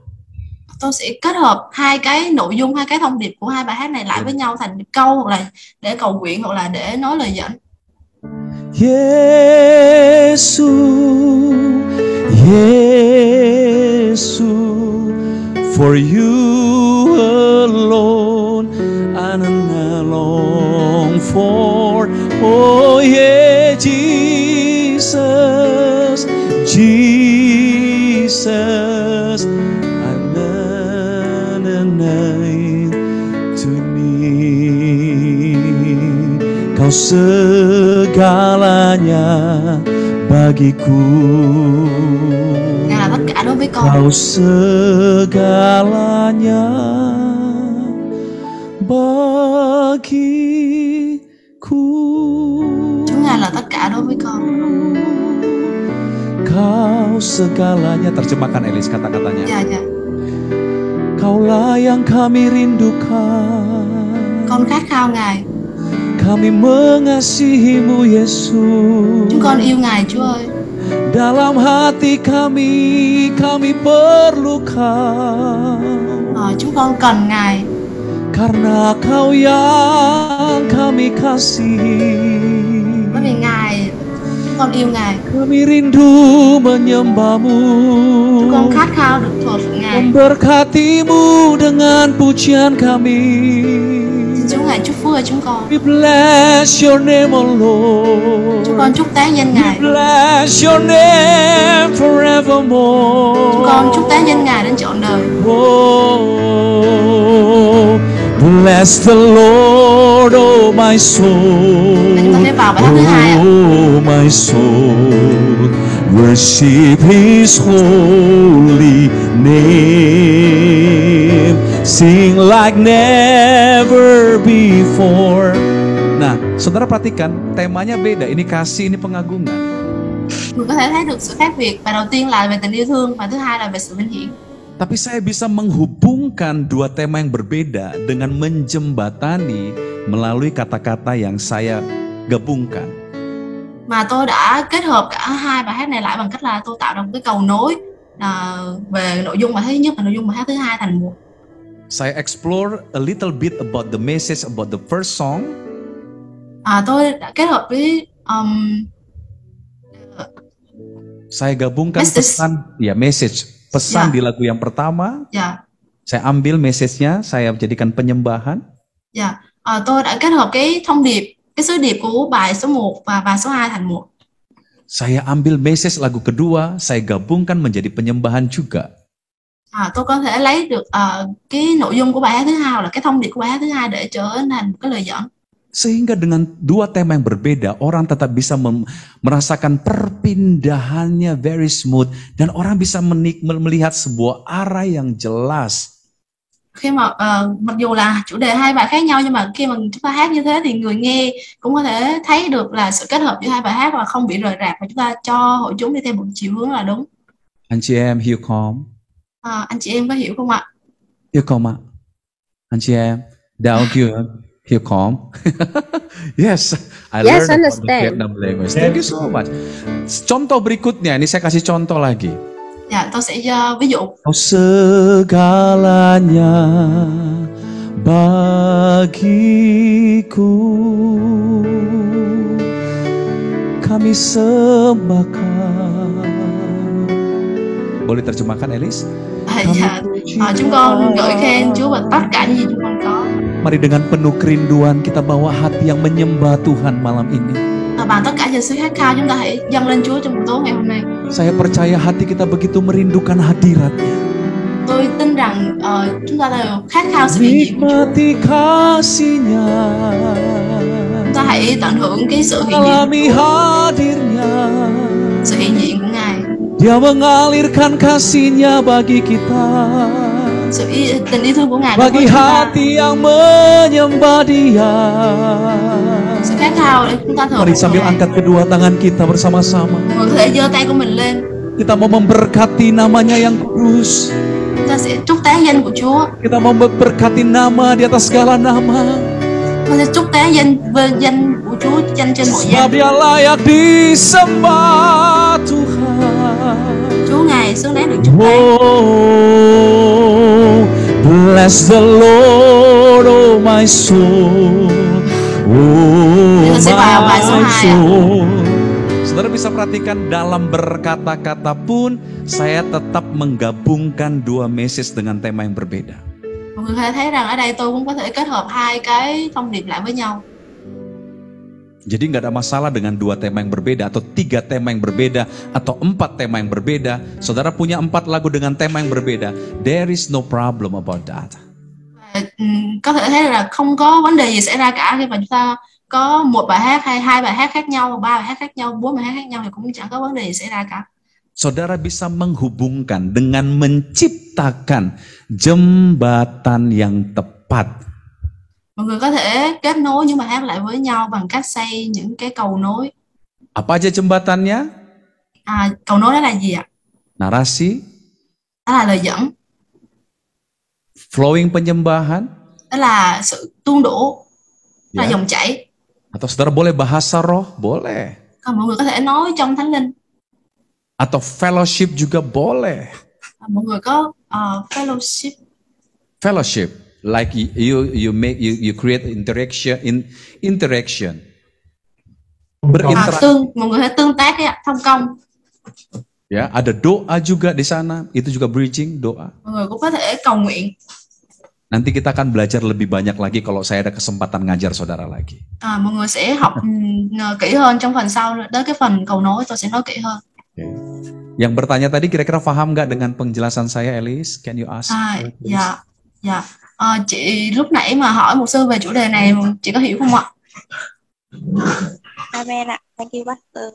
Tôi sẽ kết hợp hai cái nội dung, hai cái thông điệp của hai bài hát này lại với nhau thành câu, hoặc là để cầu nguyện, hoặc là để nói lời dẫn. Yesus, for you alone I long for. Oh yeah, Jesus, I'm to need. Kau segalanya bagiku. Ngài là tất cả đối với con. Kau segalanya bagiku. Chúa Ngài là tất cả đối với con. Kau segalanya, terjemahkan Elis kata-katanya. Dạ dạ. Kaulah yang kami rindukan. Con khát khao Ngài. Kami mengasihimu Yesus. Chúng con yêu Ngài Chúa ơi. Dalam hati kami perlu Kau. Chúng con cần Ngài. Karena Kau yang kami kasihi. Bởi vì Ngài, chúng con yêu Ngài. Kami rindu menyembahmu. Chúng con khát khao được thờ phượng Ngài. Memberkatimu dengan pujian kami. Xin Chúa Ngài chúc phước cho chúng con. We bless your name, O Lord. Chúng con chúc tán danh Ngài. We bless your name forevermore. Chúng con chúc tán danh Ngài đến trọn đời. Oh, bless the Lord, oh my soul. Chúng con sẽ vào bài hát thứ hai ạ. Oh my soul, worship His holy name. Sing like never before. Nah, saudara perhatikan, temanya beda. Ini kasih, ini pengagungan. Mình có thể thấy được sự khác biệt. Và đầu tiên là về tình yêu thương, và thứ hai là về sự vinh hiển. Tapi saya bisa menghubungkan dua tema yang berbeda dengan menjembatani melalui kata-kata yang saya gabungkan. Mà tôi đã kết hợp cả hai bài hát này lại bằng cách là tôi tạo ra một cái cầu nối về nội dung bài hát thứ nhất và nội dung bài hát thứ hai thành một. Saya explore a little bit about the message about the first song. Tôi đã kết hợp với Saya gabungkan pesan, pesan di lagu yang pertama. Saya ambil message-nya, saya jadikan penyembahan. Tôi đã kết hợp cái thông điệp, cái sứ điệp của bài số 1 và bài số 2 thành một. Saya ambil message lagu kedua, saya gabungkan menjadi penyembahan juga. Tôi có thể lấy được cái nội dung của bài hát thứ hai hoặc là cái thông điệp của bài hát thứ hai để trở thành một cái lời dẫn. Sehingga dengan dua tema yang berbeda, orang tetap bisa merasakan perpindahannya very smooth. Dan orang bisa melihat sebuah arah yang jelas. Khi mà mặc dù là chủ đề hai bài khác nhau, nhưng mà khi mà chúng ta hát như thế thì người nghe cũng có thể thấy được là sự kết hợp giữa hai bài hát và không bị rời rạc, và chúng ta cho hội chúng đi theo một chiều hướng là đúng. Anh chị em hiểu không? Anh chị em có hiểu không ạ? Hiểu không ạ? Anh chị em, đạo kia hiểu không? Yes, I learned about the Vietnam language. Thank you so much. Contoh berikutnya, ini saya kasih contoh lagi. Ya, tôi sẽ ví dụ. Kau segalanya bagiku, kami sembahkan. Boleh terjemahkan, Elis? Chúng con ngợi khen Chúa và tất cả những gì chúng con có. Mari dengan penuh kerinduan kita bawa hati yang menyembah Tuhan malam ini. Bằng tất cả những sự khát khao, chúng ta hãy dâng lên Chúa trong buổi tối ngày hôm nay. Saya percaya hati kita begitu merindukan hadirat-Nya. Tôi tin rằng chúng ta đều khát khao sự hiện diện của Chúa. Chúng ta hãy tận hưởng cái sự hiện diện của Ngài. Dia mengalirkan kasih-Nya bagi kita. Sự tình yêu thương của Ngài bagi hati yang menyembah Dia. Sự khát khao để chúng ta thờ. Mari sambil angkat kedua tangan kita bersama-sama. Mọi người có thể giơ tay của mình lên. Kita mau memberkati namanya yang kudus. Chúng ta sẽ chúc tán danh của Chúa. Kita mau memberkati nama di atas segala nama. Chúng ta sẽ chúc tán danh của Chúa, danh trên mọi danh. Sebab Dia layak disembah Tuhan. Chúa Ngài xứng đáng được chúc tán. Oh, bless the Lord, oh my soul. Oh my soul. Saudara bisa perhatikan dalam berkata-kata pun saya tetap menggabungkan dua message dengan tema yang berbeda. Mọi người có thể thấy rằng ở đây tôi cũng có thể kết hợp hai cái thông điệp lại với nhau. Jadi nggak ada masalah dengan dua tema yang berbeda atau tiga tema yang berbeda atau empat tema yang berbeda. Saudara punya 4 lagu dengan tema yang berbeda. There is no problem about that. Có thể thấy là không có vấn đề gì xảy ra cả khi mà chúng ta có một bài hát hay hai bài hát khác nhau, ba bài hát khác nhau, bốn bài hát khác nhau thì cũng chẳng có vấn đề gì xảy ra cả. Saudara bisa menghubungkan dengan menciptakan jembatan yang tepat. Mọi người có thể kết nối những bài hát lại với nhau bằng cách xây những cái cầu nối. Apa aja jembatannya? Cầu nối đó là gì ạ? Narasi. Đó là lời dẫn. Flowing penyembahan. Đó là sự tuôn đổ, là dòng chảy. Atau saudara boleh bahasa roh, boleh. Còn mọi người có thể nói trong thánh linh. Atau fellowship juga boleh. Mọi người có fellowship. Fellowship, like you create interaction. Berinteraksi. Mọi người hãy tương tác thông công. Ya, ada doa juga di sana, itu juga bridging doa. Mọi người cũng có thể cầu nguyện. Nanti kita akan belajar lebih banyak lagi kalau saya ada kesempatan ngajar saudara lagi. Mọi người sẽ học kỹ hơn trong phần sau, đến cái phần cầu nối tôi sẽ nói kỹ hơn. Okay. Yang bertanya tadi kira-kira paham nggak dengan penjelasan saya, Elis? Can you ask? Dạ. Chị lúc nãy mà hỏi mục sư về chủ đề này, chị có hiểu không ạ? Amen ạ. Thank you, Pastor.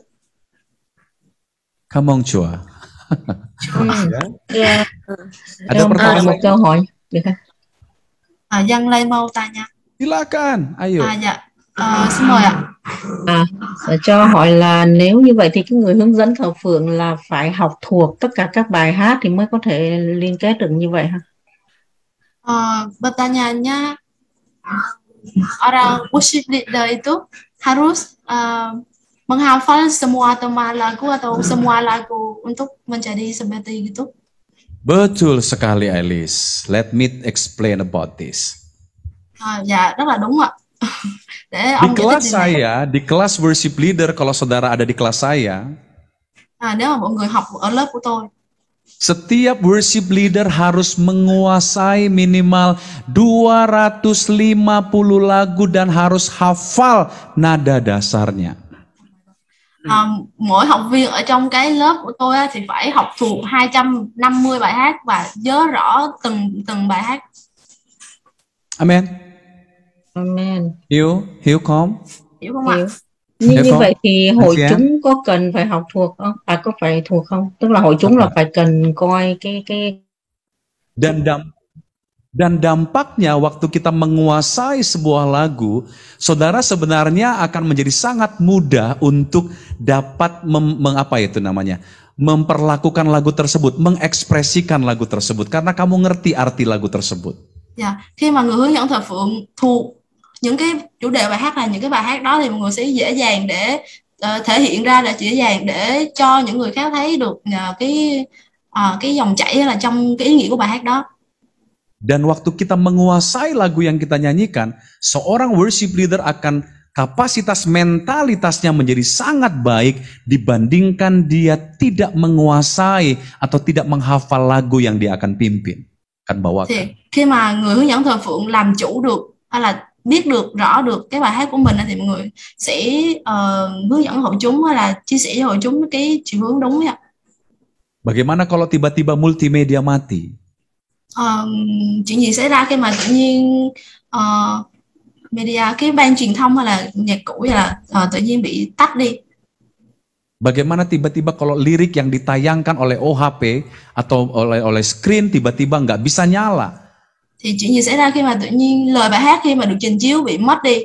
Come on, Chua. Dạ. Ada pertanyaan một câu hỏi được không? Dâng lên mâu ta nha. Silakan, ayo. Dạ. Xin mời ạ. Cho hỏi là nếu như vậy thì cái người hướng dẫn thờ phượng là phải học thuộc tất cả các bài hát thì mới có thể liên kết được như vậy hả? Pertanyaannya, orang worship leader itu harus menghafal semua tema lagu atau semua lagu untuk menjadi seperti gitu? Betul sekali, Elis. Let me explain about this. Dạ, rất là đúng ạ. Di kelas saya, di kelas worship leader, kalau saudara ada di kelas saya, nếu mà mọi người học ở lớp của tôi, setiap worship leader harus menguasai minimal 250 lagu dan harus hafal nada dasarnya. Mỗi học viên ở trong cái lớp của tôi thì phải học thuộc 250 bài hát và nhớ rõ từng bài hát. Amen. Amen. Hiểu không? Hiểu không ạ? Như vậy thì hội chúng có cần phải học thuộc không? Có phải thuộc không? Tức là hội chúng là phải cần coi cái Dan dampaknya waktu kita menguasai sebuah lagu, saudara sebenarnya akan menjadi sangat mudah untuk dapat memperlakukan lagu tersebut, mengekspresikan lagu tersebut, karena kamu ngerti arti lagu tersebut. Dạ, khi mà người hướng dẫn thờ phượng thuộc những cái chủ đề bài hát là những cái bài hát đó thì mọi người sẽ dễ dàng để thể hiện ra, là dễ dàng để cho những người khác thấy được cái dòng chảy là trong cái ý nghĩa của bài hát đó. Dan waktu kita menguasai lagu yang kita nyanyikan, seorang worship leader akan kapasitas mentalitasnya menjadi sangat baik dibandingkan dia tidak menguasai atau tidak menghafal lagu yang dia akan pimpin, akan bawakan. Thì khi mà người hướng dẫn thờ phượng làm chủ được hay là biết được rõ được cái bài hát của mình thì mọi người sẽ hướng dẫn hội chúng hay là chia sẻ với hội chúng cái chiều hướng đúng ạ. Bagaimana kalau tiba-tiba multimedia mati? Chuyện gì xảy ra khi mà tự nhiên media, cái ban truyền thông hay là nhạc cụ hay là tự nhiên bị tắt đi? Bagaimana tiba-tiba kalau lirik yang ditayangkan oleh OHP atau oleh screen tiba-tiba nggak bisa nyala? Thì chuyện gì xảy ra khi mà tự nhiên lời bài hát khi mà được trình chiếu bị mất đi?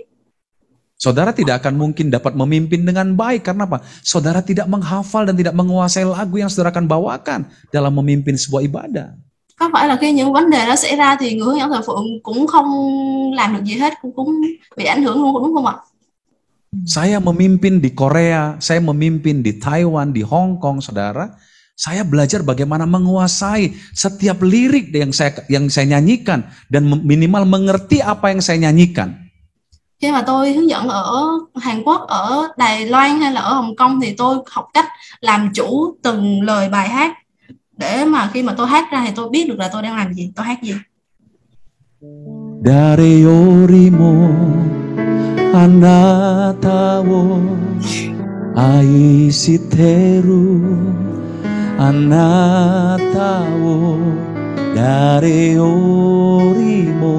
Saudara tidak akan mungkin dapat memimpin dengan baik. Karena apa? Saudara tidak menghafal dan tidak menguasai lagu yang saudara akan bawakan dalam memimpin sebuah ibadah. Có phải là khi những vấn đề đó xảy ra thì người hướng dẫn thờ phượng cũng không làm được gì hết, cũng bị ảnh hưởng luôn, đúng không ạ? Saya memimpin di Korea, saya memimpin di Taiwan, di Hong Kong, saudara. Saya belajar bagaimana menguasai setiap lirik yang saya nyanyikan dan minimal mengerti apa yang saya nyanyikan. Khi mà tôi hướng dẫn ở Hàn Quốc, ở Đài Loan hay là ở Hồng Kông thì tôi học cách làm chủ từng lời bài hát để mà khi mà tôi hát ra thì tôi biết được là tôi đang làm gì, tôi hát gì. Dari orimo anatawo aisiteru anatawo dari orimo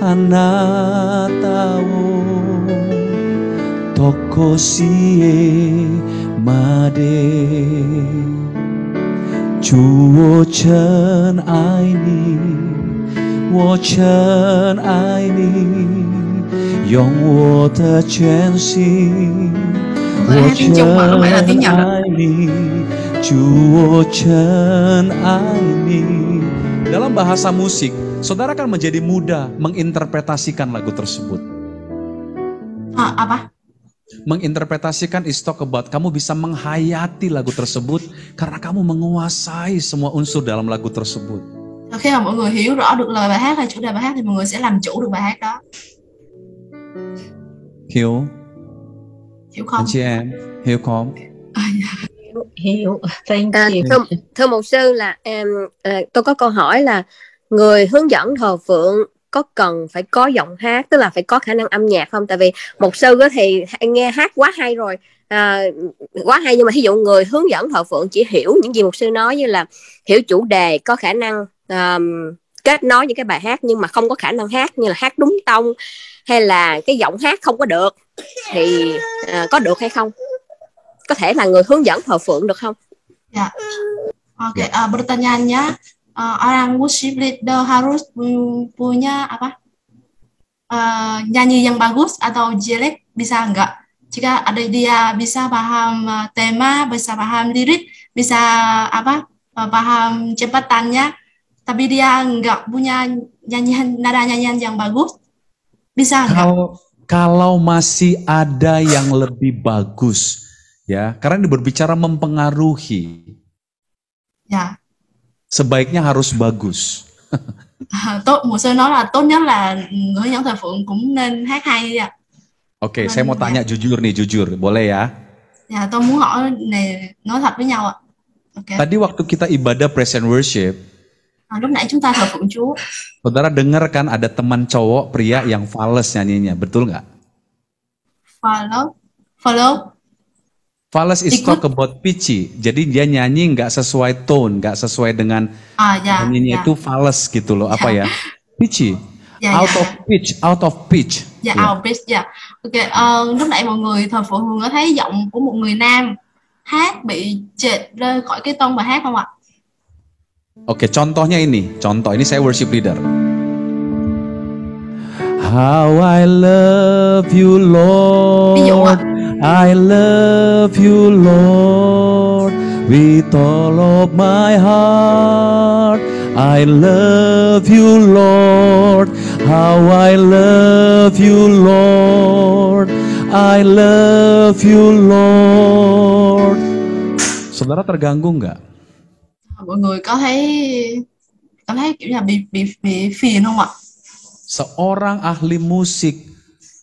anatawo toko sie made Chúa chân ai ni wo chân ai ni Yong wo de quan xin wo chân ai ni Chúa chân ai ni. Dalam bahasa musik, saudara kan menjadi mudah menginterpretasikan lagu tersebut. Apa? Menginterpretasikan is talk about, kamu bisa menghayati lagu tersebut karena kamu menguasai semua unsur dalam lagu tersebut. Khi mà mọi người hiểu rõ được lời bài hát hay chủ đề bài hát thì mọi người sẽ làm chủ được bài hát đó. Hiểu không? Anh chị em hiểu không? Hiểu. Thank you. Thưa mục sư là tôi có câu hỏi là người hướng dẫn thờ phượng có cần phải có giọng hát, tức là phải có khả năng âm nhạc không? Tại vì mục sư thì nghe hát quá hay rồi, quá hay, nhưng mà ví dụ người hướng dẫn thờ phượng chỉ hiểu những gì mục sư nói, như là hiểu chủ đề, có khả năng kết nối những cái bài hát, nhưng mà không có khả năng hát, như là hát đúng tông hay là cái giọng hát không có được, thì có được hay không? Có thể là người hướng dẫn thờ phượng được không? Ya. Oke, pertanyaannya orang worship leader harus punya apa? Nyanyi yang bagus atau jelek bisa enggak? Jika ada dia bisa paham tema, bisa paham lirik, bisa apa? Paham cepatannya, tapi dia enggak punya nada nyanyian yang bagus, bisa enggak? Kalau masih ada yang lebih bagus, ya, karena ini berbicara mempengaruhi. Ya. Sebaiknya harus bagus. Một sư nói là tốt nhất là người hướng dẫn thờ phượng cũng nên hát hay ạ. Oke, saya mau tanya jujur nih, jujur, boleh ya? Ya, tôi muốn hỏi này, nói thật với nhau ạ. Okay. Tadi waktu kita ibadah praise and worship, lúc nãy chúng ta thờ phượng Chúa. Saudara dengar kan ada teman cowok pria yang fals nyanyinya, betul nggak? Follow. Fals is talk about pitchy, jadi dia nyanyi nggak sesuai tone, nggak sesuai dengan nyanyinya itu fals gitu loh, apa ya? Pitchy, out of pitch. Dạ, out of pitch, dạ. Ok, lúc nãy mọi người thờ phượng thường có thấy giọng của một người nam hát bị trệt rơi khỏi cái tông bài hát không ạ? Oke, contohnya ini saya worship leader. How I love you, Lord. Ví dụ ạ. I love you, Lord, with all of my heart. I love you, Lord. How I love you, Lord. I love you, Lord. Saudara terganggu nggak? Mọi người có thấy kiểu là bị phiền không ạ? Seorang ahli musik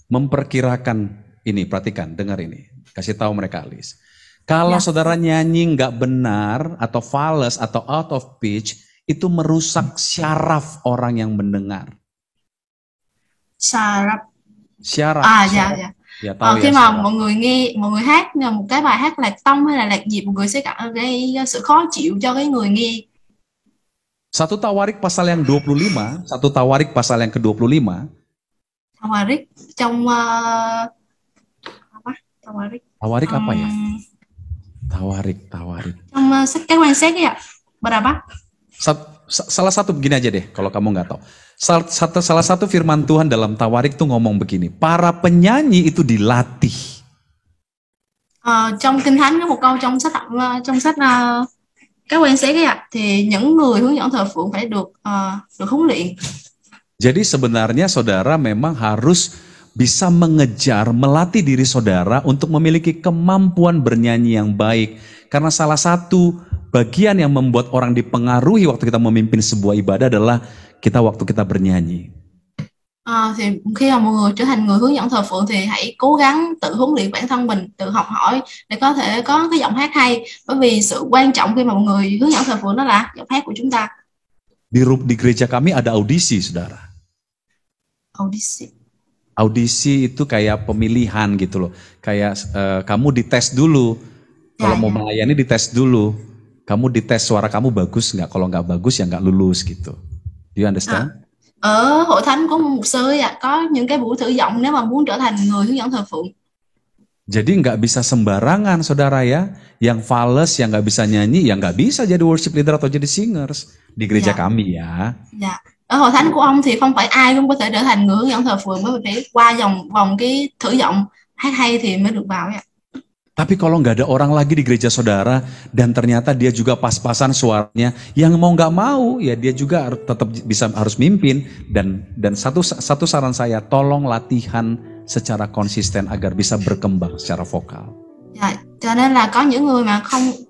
memperkirakan ini, perhatikan, dengar ini, kasih tahu mereka, Alis. Kalau saudara nyanyi nggak benar atau fals atau out of pitch, itu merusak syaraf orang yang mendengar. Syaraf. Dạ. Khi mà mọi người hát một cái bài hát lạc tông hay là lạc nhịp, mọi người sẽ gây sự khó chịu cho cái người nghe. 1 Tawarik pasal yang 25, 1 Tawarik pasal yang ke-25. Tawarik trong Tawarik apa ya? Tawarik. Trong sách các quan sát ya. Berapa? Salah satu begini aja deh, kalau kamu nggak tahu. Salah satu firman Tuhan dalam Tawarik tuh ngomong begini, para penyanyi itu dilatih. Trong Kinh Thánh có một câu trong sách các quan sát thì những người hướng dẫn thờ phượng phải được huấn luyện. Jadi sebenarnya saudara memang harus bisa mengejar, melatih diri saudara untuk memiliki kemampuan bernyanyi yang baik. Karena salah satu bagian yang membuat orang dipengaruhi waktu kita memimpin sebuah ibadah adalah waktu kita bernyanyi. Thì khi mà mọi người trở thành người hướng dẫn thờ phượng thì hãy cố gắng tự huấn luyện bản thân mình, tự học hỏi để có thể có cái giọng hát hay. Bởi vì sự quan trọng khi mà mọi người hướng dẫn thờ phượng đó là giọng hát của chúng ta. Di gereja kami ada audisi, saudara. Audisi itu kayak pemilihan gitu loh. Kayak kamu dites dulu. Kalau mau melayani dites dulu. Kamu dites suara kamu bagus nggak? Kalau nggak bagus ya nggak lulus gitu. Do you understand? Ở hội thánh của một mục sư có những cái buổi thử giọng nếu mà muốn trở thành người hướng dẫn thờ phượng. Jadi nggak bisa sembarangan saudara ya. Yang fales, yang nggak bisa nyanyi, yang nggak bisa jadi worship leader atau jadi singers di gereja kami ya. Dạ. Ở hội thánh của ông thì không phải ai cũng có thể trở thành người hướng dẫn thờ phượng, bởi vì phải qua vòng cái thử giọng hát hay thì mới được vào ya. Tapi kalau nggak ada orang lagi di gereja saudara dan ternyata dia juga pas-pasan suaranya, yang mau nggak mau ya dia juga tetap harus mimpin. Dan satu saran saya, tolong latihan secara konsisten agar bisa berkembang secara vokal. Dạ, cho nên là có những người mà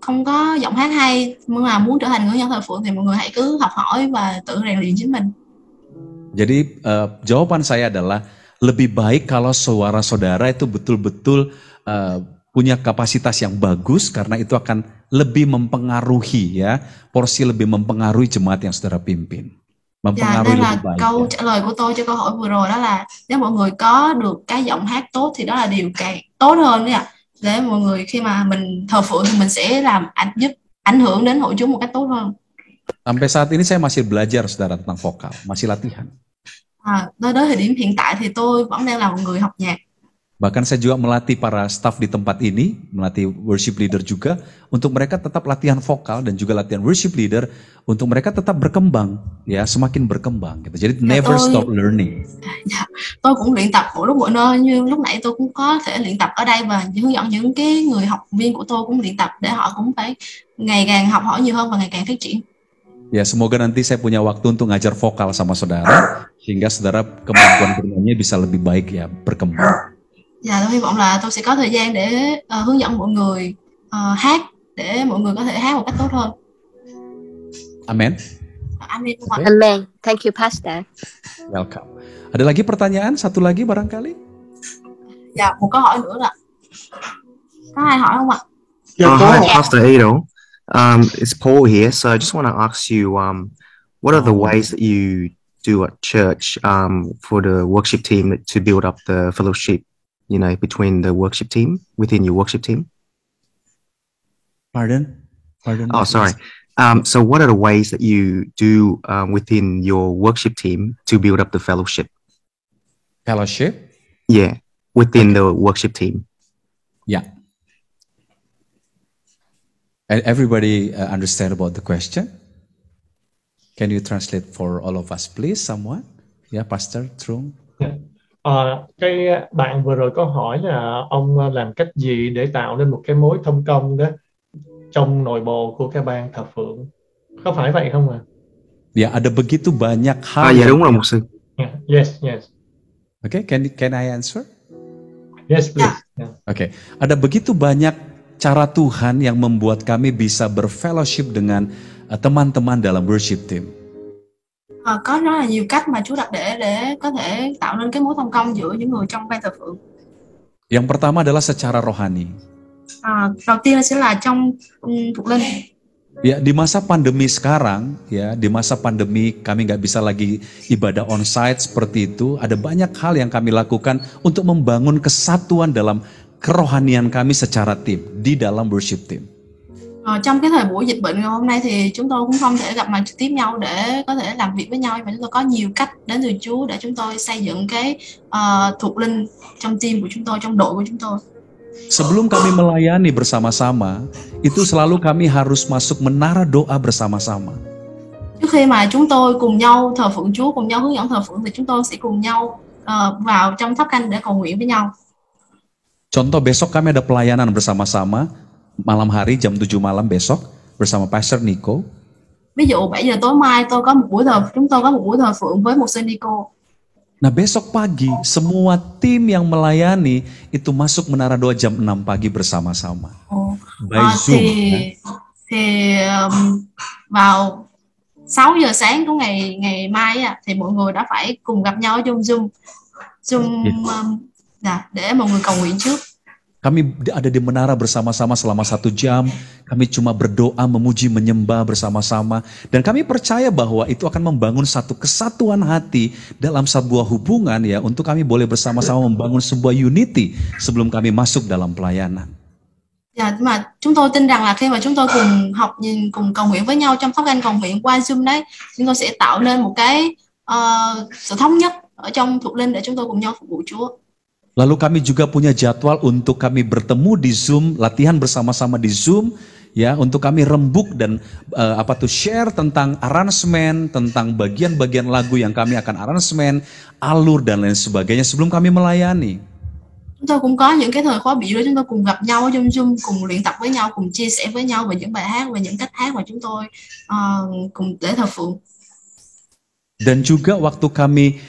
không có giọng hát hay nhưng mà muốn trở thành người hướng dẫn thờ phượng thì mọi người hãy cứ học hỏi và tự rèn luyện chính mình. Jadi jawaban saya adalah lebih baik kalau suara saudara itu betul-betul punya kapasitas yang bagus, karena itu akan lebih mempengaruhi ya, porsi lebih mempengaruhi jemaat yang saudara pimpin. Mempengaruhi nên là lebih baik. Câu trả lời của tôi cho câu hỏi vừa rồi đó là nếu mọi người có được cái giọng hát tốt thì đó là điều càng tốt hơn đấy ạ. Để mọi người khi mà mình thờ phượng thì mình sẽ giúp ảnh hưởng đến hội chúng một cách tốt hơn. Sampai saat ini saya masih belajar saudara tentang vokal, masih latihan. Tới thời điểm hiện tại thì tôi vẫn đang là một người học nhạc. Bahkan saya juga melatih para staff di tempat ini, melatih worship leader juga, untuk mereka tetap latihan vokal dan juga latihan worship leader, untuk mereka tetap berkembang, ya semakin berkembang gitu. Jadi never stop learning. Tôi cũng luyện tập mỗi lúc mọi nơi, như lúc nãy tôi cũng có thể luyện tập ở đây và hướng dẫn những cái người học viên của tôi cũng luyện tập để họ cũng phải ngày càng học hỏi nhiều hơn và ngày càng phát triển. Ya, semoga nanti saya punya waktu untuk ngajar vokal sama saudara, sehingga saudara kemampuan bernyanyi bisa lebih baik ya, berkembang. Dạ, tôi hy vọng là tôi sẽ có thời gian để hướng dẫn mọi người hát, để mọi người có thể hát một cách tốt hơn. Amen. Amen. Okay. Amen. Thank you, Pastor. Welcome. Ada lagi pertanyaan? Satu lagi barangkali? Dạ, một câu hỏi nữa là có ai hỏi không ạ? Hi, Pastor Edo. It's Paul here. So I just want to ask you, what are the ways that you do at church for the worship team to build up the fellowship, you know, between the worship team, within your worship team? Pardon? Oh, sorry. So what are the ways that you do within your worship team to build up the fellowship? Fellowship? Yeah, within the worship team. Yeah. And everybody understand about the question? Can you translate for all of us, please, someone? Yeah, Pastor Trung. Cái bạn vừa rồi có hỏi là ông làm cách gì để tạo nên một cái mối thông công đó trong nội bộ của cái ban thờ phượng. Có phải vậy không ạ? Ya, ada begitu banyak hal. Dạ đúng rồi mục sư. Yes. Okay, can I answer? Yes, please. Yeah. Okay, ada begitu banyak cara Tuhan yang membuat kami bisa berfellowship dengan teman-teman dalam worship team. Có rất là nhiều cách mà Chúa đặt để có thể tạo nên cái mối thông công giữa những người trong ban thờ phượng. Yang pertama adalah secara rohani. Đầu tiên sẽ là trong thuộc linh. Ya, di masa pandemi sekarang, ya, di masa pandemi kami nggak bisa lagi ibadah on-site seperti itu. Ada banyak hal yang kami lakukan untuk membangun kesatuan dalam kerohanian kami secara tim, di dalam worship team. Trong cái thời buổi dịch bệnh ngày hôm nay thì chúng tôi cũng không thể gặp mặt trực tiếp nhau để có thể làm việc với nhau, mà chúng tôi có nhiều cách đến từ Chúa để chúng tôi xây dựng cái thuộc linh trong team của chúng tôi, trong đội của chúng tôi. Sebelum kami melayani bersama-sama, itu selalu kami harus masuk menara doa bersama-sama. Trước khi mà chúng tôi cùng nhau thờ phượng Chúa, cùng nhau hướng dẫn thờ phượng thì chúng tôi sẽ cùng nhau vào trong tháp canh để cầu nguyện với nhau. Contoh, besok kami ada pelayanan bersama-sama malam hari jam 7 malam besok bersama Pastor Nico. Ví dụ 7 giờ tối mai chúng tôi có một buổi thờ phượng với mục sư Nico. Nah, besok pagi semua tim yang melayani itu masuk menara doa jam 6 pagi bersama-sama. By Zoom. Thì vào 6 giờ sáng của ngày mai thì mọi người đã phải cùng gặp nhau trong Zoom để mọi người cầu nguyện trước. Kami ada di menara bersama-sama selama 1 jam. Kami cuma berdoa, memuji, menyembah bersama-sama. Dan kami percaya bahwa itu akan membangun satu kesatuan hati dalam sebuah hubungan ya, untuk kami boleh bersama-sama membangun sebuah unity sebelum kami masuk dalam pelayanan. Dạ, mà chúng tôi tin rằng là khi mà chúng tôi cùng cầu nguyện với nhau trong tháp canh cầu nguyện qua Zoom đấy, chúng tôi sẽ tạo nên một cái sự thống nhất ở trong thuộc linh để chúng tôi cùng nhau phục vụ Chúa. Lalu kami juga punya jadwal untuk kami bertemu di Zoom, latihan bersama-sama di Zoom, ya, untuk kami rembuk dan share tentang aransemen, tentang bagian-bagian lagu yang kami akan aransemen, alur dan lain sebagainya sebelum kami melayani. Chúng tôi cũng có những cái thời khóa biểu đó, chúng tôi cùng gặp nhau ở trong Zoom, cùng luyện tập với nhau, cùng chia sẻ với nhau về những bài hát và những cách hát mà chúng tôi cùng để thờ phượng. Dan juga waktu kami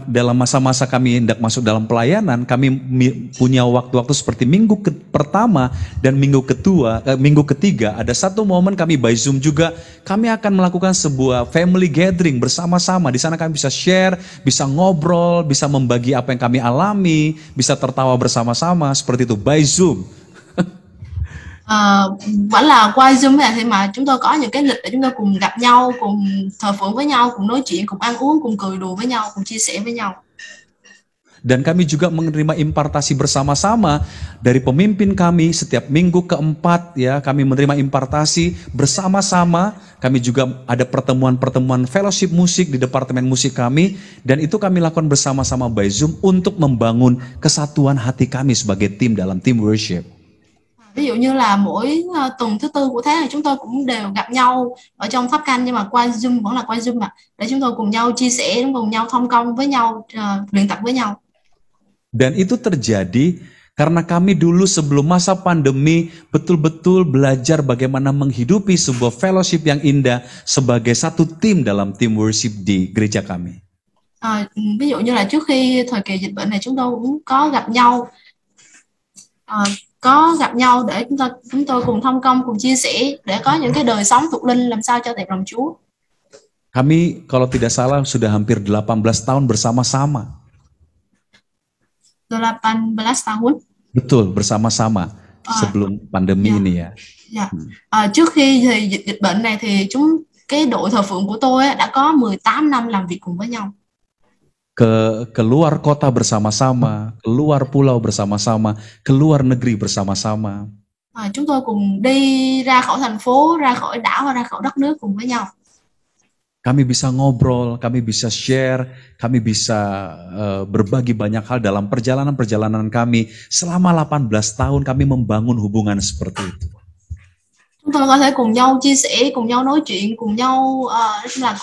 dalam masa-masa kami hendak masuk dalam pelayanan, kami punya waktu-waktu seperti minggu pertama dan minggu ketiga, ada satu momen kami by Zoom juga, kami akan melakukan sebuah family gathering bersama-sama. Di sana kami bisa share, bisa ngobrol, bisa membagi apa yang kami alami, bisa tertawa bersama-sama, seperti itu by Zoom. Vẫn là qua Zoom này thì mà chúng tôi có những cái lịch để chúng tôi cùng gặp nhau, cùng thờ phượng với nhau, cùng nói chuyện, cùng ăn uống, cùng cười đùa với nhau, cùng chia sẻ với nhau. Dan kami juga menerima impartasi bersama-sama dari pemimpin kami setiap minggu keempat, ya, kami menerima impartasi bersama-sama. Kami juga ada pertemuan-pertemuan fellowship musik di departemen musik kami, dan itu kami lakukan bersama-sama by Zoom untuk membangun kesatuan hati kami sebagai tim dalam team worship. Ví dụ như là mỗi tuần thứ tư của tháng thì chúng tôi cũng đều gặp nhau ở trong tháp canh, nhưng mà qua Zoom, vẫn là qua Zoom mà, để chúng tôi cùng nhau chia sẻ, cùng nhau thông công với nhau, luyện tập với nhau. Dan itu terjadi karena kami dulu sebelum masa pandemi betul-betul belajar bagaimana menghidupi sebuah fellowship yang indah sebagai satu tim dalam tim worship di gereja kami. Ví dụ như là trước khi thời kỳ dịch bệnh này, chúng tôi cũng có gặp nhau, để chúng tôi cùng thông công, cùng chia sẻ để có những cái đời sống thuộc linh làm sao cho đẹp lòng Chúa. Kami kalau tidak salah sudah hampir 18 tahun bersama-sama. 18 tahun. Betul, bersama-sama sebelum pandemi ini ya. Trước khi thì dịch bệnh này thì cái đội thờ phượng của tôi đã có 18 năm làm việc cùng với nhau. Keluar kota bersama-sama, keluar pulau bersama-sama, keluar negeri bersama-sama. Chúng tôi cùng đi ra khỏi thành phố, ra khỏi đảo và ra khỏi đất nước cùng với nhau. Kami bisa ngobrol, kami bisa share, kami bisa berbagi banyak hal dalam perjalanan-perjalanan kami. Selama 18 tahun kami membangun hubungan seperti itu. Chúng tôi có thể cùng nhau chia sẻ, cùng nhau nói chuyện, cùng nhau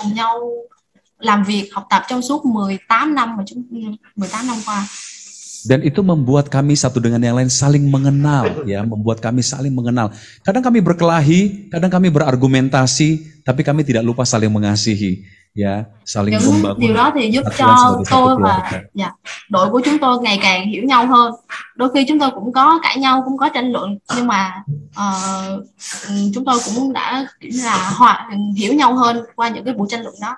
cùng nhau làm việc, học tập trong suốt 18 năm qua. Dan itu membuat kami satu dengan yang lain saling mengenal, ya, membuat kami saling mengenal. Kadang kami berkelahi, kadang kami berargumentasi, tapi kami tidak lupa saling mengasihi, ya, saling membangun. Điều đó thì giúp cho tôi và đội của chúng tôi ngày càng hiểu nhau hơn. Đôi khi chúng tôi cũng có cãi nhau, cũng có tranh luận, nhưng mà chúng tôi cũng đã hiểu nhau hơn qua những cái buổi tranh luận đó.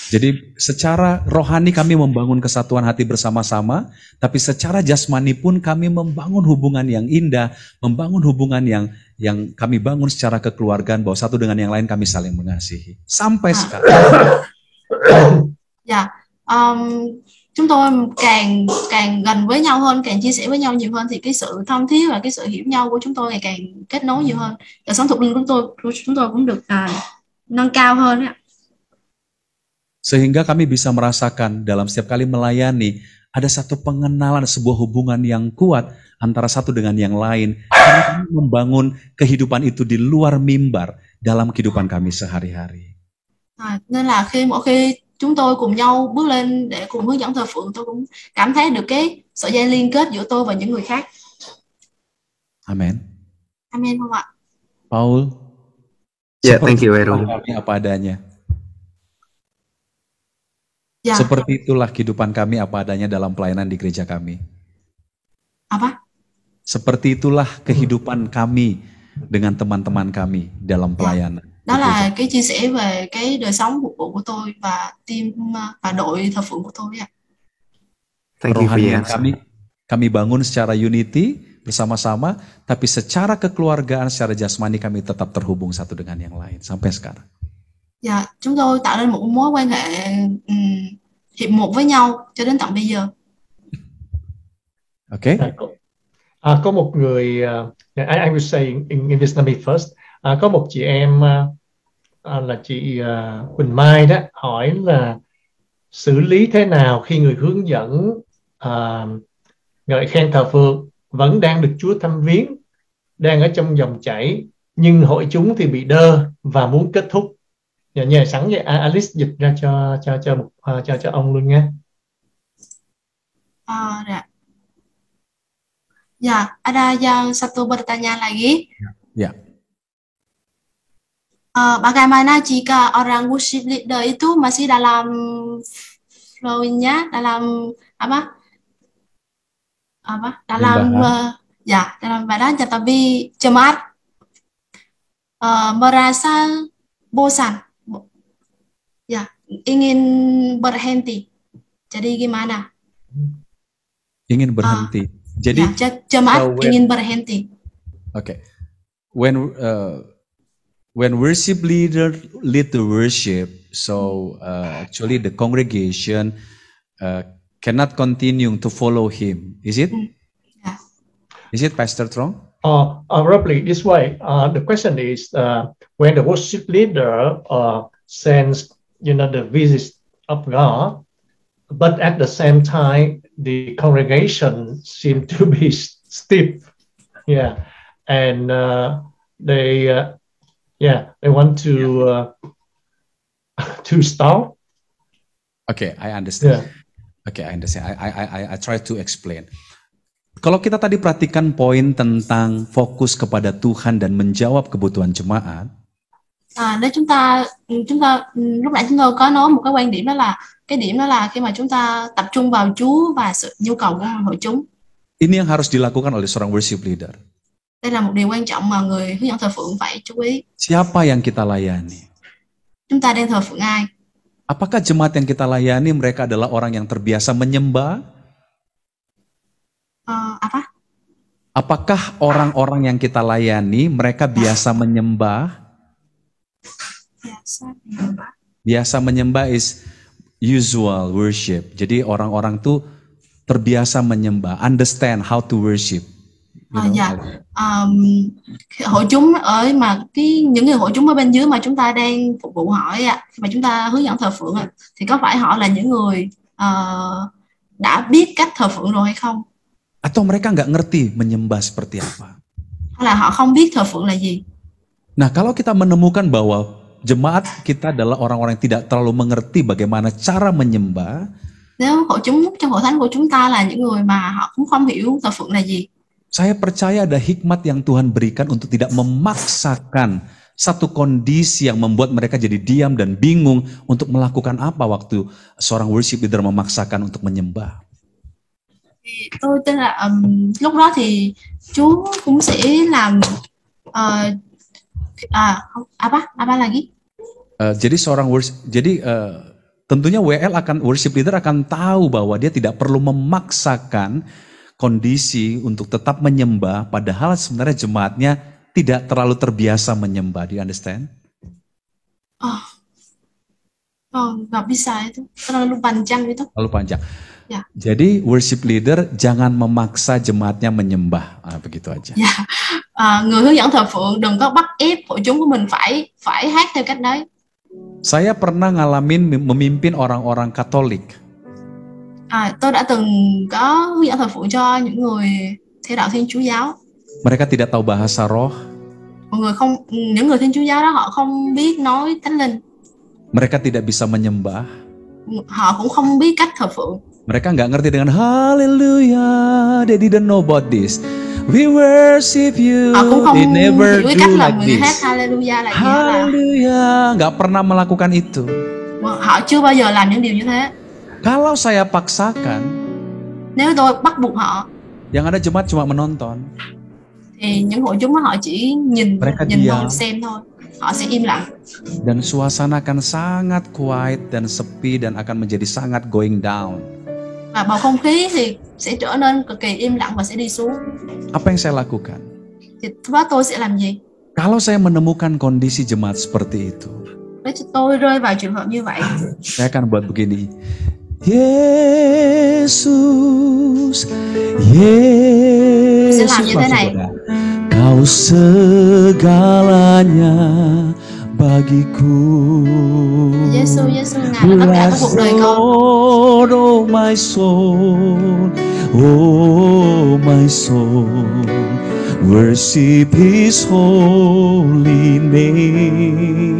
Jadi secara rohani kami membangun kesatuan hati bersama-sama, tapi secara jasmani pun kami membangun hubungan yang indah, membangun hubungan yang kami bangun secara kekeluargaan, bahwa satu dengan yang lain kami saling mengasihi. Sampai sekarang. Chúng tôi càng gần với nhau hơn, càng chia sẻ với nhau nhiều hơn, thì cái sự thân thiết và cái sự hiểu nhau của chúng tôi ngày càng kết nối nhiều hơn. Đời sống thuộc linh của chúng tôi cũng được nâng cao hơn. Sehingga kami bisa merasakan dalam setiap kali melayani ada satu pengenalan, sebuah hubungan yang kuat antara satu dengan yang lain. Karena kami membangun kehidupan itu di luar mimbar dalam kehidupan kami sehari-hari. Nên là mỗi khi chúng tôi cùng nhau bước lên để cùng hướng dẫn thờ phượng, tôi cũng cảm thấy được cái sợi dây liên kết giữa tôi và những người khác. Amen. Amen không ạ? Paul. Yeah, thank you, Aaron. Apa adanya. Seperti itulah kehidupan kami apa adanya dalam pelayanan di gereja kami. Apa? Seperti itulah kehidupan kami dengan teman-teman kami dalam pelayanan. Đó là cái chia sẻ về cái đời sống phục vụ của tôi và team và đội thờ phượng của tôi. Rohani kami bangun secara unity bersama-sama, tapi secara kekeluargaan, secara jasmani kami tetap terhubung satu dengan yang lain sampai sekarang. Chúng tôi tạo nên một mối quan hệ hiệp một với nhau cho đến tận bây giờ. Okay. Có một người, I will say in Vietnamese first. Có một chị em là chị Quỳnh Mai đó hỏi là xử lý thế nào khi người hướng dẫn ngợi khen thờ phượng vẫn đang được Chúa thăm viếng, đang ở trong dòng chảy, nhưng hội chúng thì bị đơ và muốn kết thúc. Nhờ sẵn vậy Alice dịch ra cho ông luôn nha. Ya, ada yang satu bertanya lagi. Ya. Bagaimana jika orang worship leader itu masih dalam flow-nya, dalam dalam badan, tetapi jemaat merasa bosan, ya, ingin berhenti. Jadi gimana? Ingin berhenti. Jadi jemaat ingin berhenti. Okay. When worship leader lead the worship, so actually the congregation cannot continue to follow him. Is it? Yeah. Is it, Pastor Trong? Roughly this way. The question is when the worship leader sends, the visits of God, but at the same time the congregation seem to be stiff, and they want to stop. Okay, I understand. Yeah. Okay, I understand. I try to explain. Kalau kita tadi perhatikan poin tentang fokus kepada Tuhan dan menjawab kebutuhan jemaat. Nếu chúng ta lúc nãy chúng tôi có nói một cái quan điểm, đó là cái điểm đó là khi mà chúng ta tập trung vào Chúa và sự nhu cầu của hội chúng. Ini yang harus dilakukan oleh seorang worship leader. Đây là một điều quan trọng mà người hướng dẫn thờ phượng phải chú ý. Siapa yang kita layani? Chúng ta đang thờ phượng ai? Apakah jemaat yang kita layani mereka adalah orang yang terbiasa menyembah? Apakah orang-orang yang kita layani mereka biasa menyembah? Biasa menyembah is usual worship. Jadi orang-orang tuh terbiasa menyembah, understand how to worship. Hội chúng ở mà những người hội chúng ở bên dưới mà chúng ta đang phục vụ họ khi mà chúng ta hướng dẫn thờ phượng thì có phải họ là những người đã biết cách thờ phượng rồi hay không? Atau mereka nggak ngerti menyembah seperti apa? Hay là họ không biết thờ phượng là gì? Nah, kalau kita menemukan bahwa jemaat kita adalah orang-orang yang tidak terlalu mengerti bagaimana cara menyembah. Nếu hội chúng trong hội thánh của chúng ta là những người mà họ cũng không hiểu thờ phượng là gì. Saya percaya ada hikmat yang Tuhan berikan untuk tidak memaksakan satu kondisi yang membuat mereka jadi diam dan bingung untuk melakukan apa waktu seorang worship leader memaksakan untuk menyembah. Tôi tin là lúc đó thì Chúa cũng sẽ làm apa lagi? Jadi tentunya worship leader akan tahu bahwa dia tidak perlu memaksakan kondisi untuk tetap menyembah, padahal sebenarnya jemaatnya tidak terlalu terbiasa menyembah. Do you understand? Nggak bisa itu, terlalu panjang itu. Terlalu panjang. Ya. Jadi worship leader jangan memaksa jemaatnya menyembah, begitu aja. Ya. Người hướng dẫn thờ phượng đừng có bắt ép hội chúng của mình phải hát theo cách đấy. Saya pernah ngalamin memimpin orang-orang Katolik. Tôi đã từng có hướng dẫn thờ phượng cho những người theo đạo Thiên Chúa giáo. Mereka tidak tahu bahasa roh. Những người Thiên Chúa giáo đó họ không biết nói Thánh Linh. Mereka tidak bisa menyembah. Họ cũng không biết cách thờ phượng. Mereka nggak ngerti dengan hallelujah. They didn't know about this. We worship you. Họ cũng không They never hiểu do cách là like người this. hát hallelujah là gì. Hallelujah. Nggak pernah melakukan itu. Họ chưa bao giờ làm những điều như thế. Kalau saya paksakan, nếu tôi bắt buộc họ, yang ada jemaat cuma menonton. Thì những hội chúng họ chỉ nhìn thôi, xem thôi. Họ sẽ im lặng. Dan suasana akan sangat quiet dan sepi dan akan menjadi sangat going down. Và bầu không khí thì sẽ trở nên cực kỳ im lặng và sẽ đi xuống. Apa yang saya lakukan? Thì tôi sẽ làm gì? Kalau saya menemukan kondisi jemaat seperti itu, nếu tôi rơi vào trường hợp như vậy, saya akan buat begini. Yesus, Yesus, Kau segalanya bagiku. Yesus, Ngài là tất cả của cuộc đời con. Oh my soul, oh Oh my soul, worship His holy name.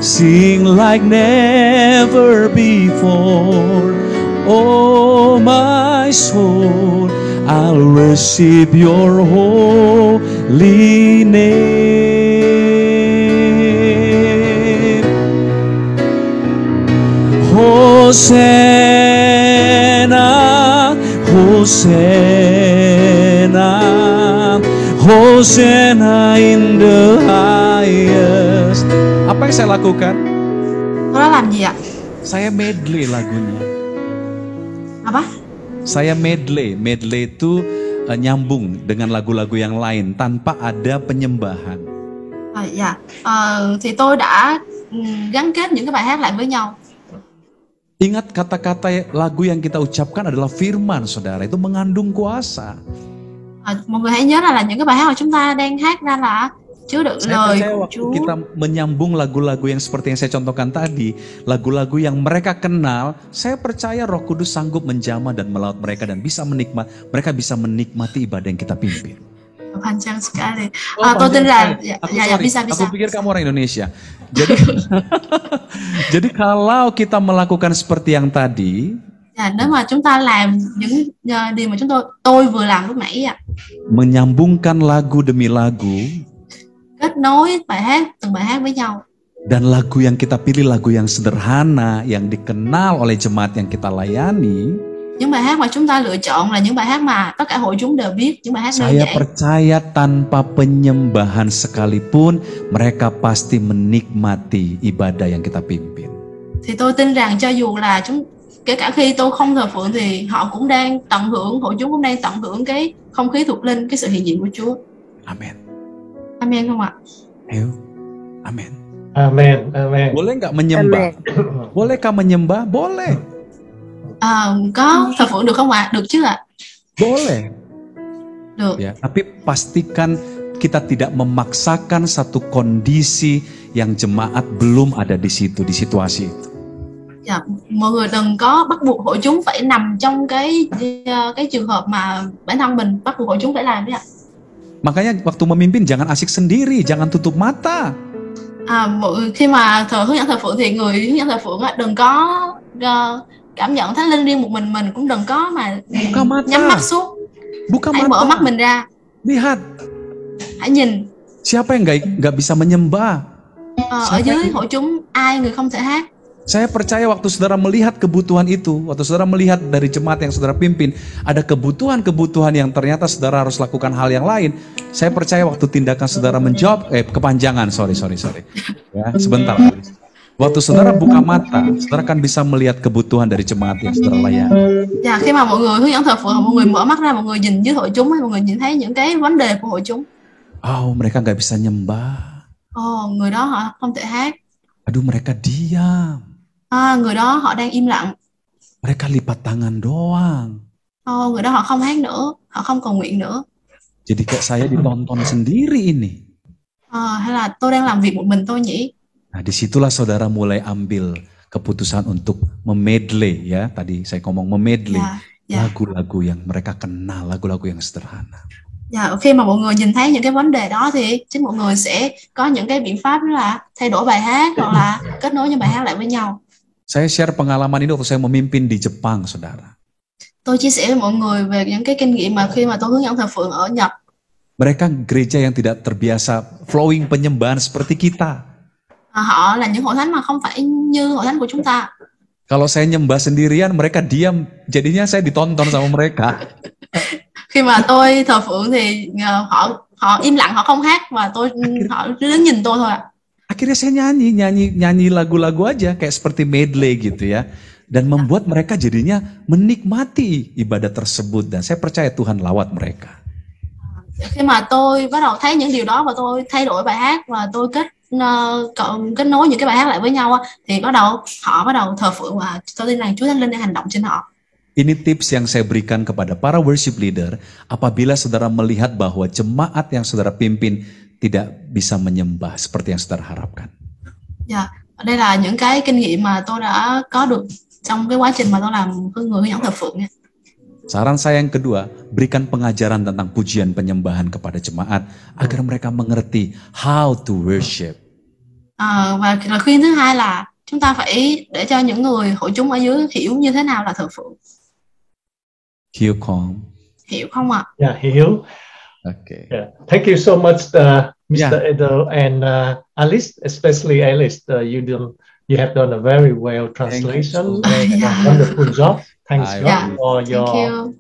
Sing like never before. Oh my soul, I'll worship your holy name. Hosanna, Hosanna, Hosanna in the highest. Apa yang saya lakukan? Nó làm gì ạ? Saya medley lagunya. Apa? Saya medley. Medley itu nyambung dengan lagu-lagu yang lain tanpa ada penyembahan. Dạ. Thì tôi đã gắn kết những cái bài hát lại với nhau. Ingat kata-kata lagu yang kita ucapkan adalah firman, saudara. Itu mengandung kuasa. Mọi người hãy nhớ là những cái bài hát mà chúng ta đang hát ra là chứa đựng lời của Chúa. Kita menyambung lagu-lagu yang seperti yang saya contohkan tadi, lagu-lagu yang mereka kenal, saya percaya Roh Kudus sanggup menjamah dan melaut mereka dan mereka bisa menikmati ibadah yang kita pimpin. Panjang sekali. Tôi tin là bisa. Aku pikir kamu orang Indonesia. Jadi kalau kita melakukan seperti yang tadi, nếu mà chúng ta làm những điều mà tôi vừa làm lúc nãy ạ, menyambungkan lagu demi lagu, kết nối bài hát từng bài hát với nhau. Dan lagu yang kita pilih lagu yang sederhana, yang dikenal oleh jemaat yang kita layani. Những bài hát mà chúng ta lựa chọn là những bài hát mà tất cả hội chúng đều biết, những bài hát đơn Saya giản. percaya tanpa penyembahan sekalipun, mereka pasti menikmati ibadah yang kita pimpin. Thì tôi tin rằng cho dù là kể cả khi tôi không thờ phượng thì họ cũng đang tận hưởng, hội chúng cũng đang tận hưởng cái không khí thuộc linh, cái sự hiện diện của Chúa. Amin. Amen không ạ? Ayo. Amin. Amen. Amen. Boleh nggak menyembah? Bolehkah menyembah? Boleh. Có thờ phượng được không ạ? Được chứ ạ? Boleh. Được. Ya, tapi pastikan kita tidak memaksakan satu kondisi yang jemaat belum ada di situ, di situasi itu. Dạ, mọi người đừng có bắt buộc hội chúng phải nằm trong cái trường hợp mà bản thân mình bắt buộc hội chúng phải làm đấy ạ. Makanya waktu memimpin jangan asik sendiri, jangan tutup mata. Mọi người khi mà hướng dẫn thờ phượng thì người hướng dẫn thờ phượng đừng có cảm nhận Thánh Linh riêng một mình cũng đừng có mà nhắm mắt suốt. Hãy mở mắt mình ra. Lihat. Hãy nhìn. Siapa yang nggak bisa menyembah? Ở dưới hội chúng ai người không thể hát? Saya percaya waktu saudara melihat kebutuhan itu, waktu saudara melihat dari jemaat yang saudara pimpin, ada kebutuhan-kebutuhan yang ternyata saudara harus lakukan hal yang lain. Saya percaya waktu tindakan saudara menjawab, kepanjangan, sorry. Ya, sebentar. Waktu saudara buka mata, saudara kan bisa melihat kebutuhan dari jemaat yang saudara layani. Dạ, khi mà mọi người hướng dẫn thờ phượng, mọi người mở mắt ra, mọi người nhìn dưới hội chúng, mọi người nhìn thấy những cái vấn đề của hội chúng. Mereka nggak bisa nyembah. Người đó họ không thể hát. Aduh, mereka diam. Người đó họ đang im lặng. Mereka lipat tangan doang. Người đó họ không hát nữa, họ không cầu nguyện nữa. Jadi kayak saya ditonton sendiri ini. Hay là tôi đang làm việc một mình tôi nhỉ? Nah, disitulah saudara mulai ambil keputusan untuk memedley ya. Tadi saya ngomong memedley lagu-lagu yang mereka kenal, lagu-lagu yang sederhana. Dạ, khi mà mọi người nhìn thấy những cái vấn đề đó thì chính mọi người sẽ có những cái biện pháp đó là thay đổi bài hát hoặc là kết nối những bài hát lại với nhau. Saya share pengalaman ini waktu saya memimpin di Jepang, saudara. Tôi chia sẻ với mọi người về những cái kinh nghiệm mà khi mà tôi hướng dẫn thờ phượng ở Nhật. Mereka gereja yang tidak terbiasa flowing penyembahan seperti kita. Họ là những hội thánh mà không phải như hội thánh của chúng ta. Kalau saya nyembah sendirian, mereka diam. Jadinya saya ditonton sama mereka. Khi mà tôi thờ phượng thì họ im lặng, họ không hát và họ cứ đứng nhìn tôi thôi ạ. Akhirnya saya nyanyi lagu-lagu aja kayak seperti medley gitu ya. Dan membuat mereka jadinya menikmati ibadah tersebut dan saya percaya Tuhan lawat mereka. Khi mà tôi bắt đầu thấy những điều đó và tôi thay đổi bài hát và tôi kết nối những cái bài hát lại với nhau thì họ bắt đầu thờ phượng và tôi tin rằng Chúa Thánh Linh đang hành động trên họ. Ini tips yang saya berikan kepada para worship leader apabila saudara melihat bahwa jemaat yang saudara pimpin tidak bisa menyembah seperti yang saudara harapkan. Dạ, đây là những cái kinh nghiệm mà tôi đã có được trong cái quá trình mà tôi làm người hướng dẫn thờ phượng. Saran saya yang kedua, berikan pengajaran tentang pujian penyembahan kepada jemaat agar mereka mengerti how to worship. Và lời khuyên thứ hai là chúng ta phải để cho những người hội chúng ở dưới hiểu như thế nào là thờ phượng. Hiểu không? Hiểu không ạ? Yeah, hiểu. Okay. Yeah. Thank you so much, Mr. Edo and Alice, especially Alice. You have done a very well translation and a wonderful job. Thanks God for your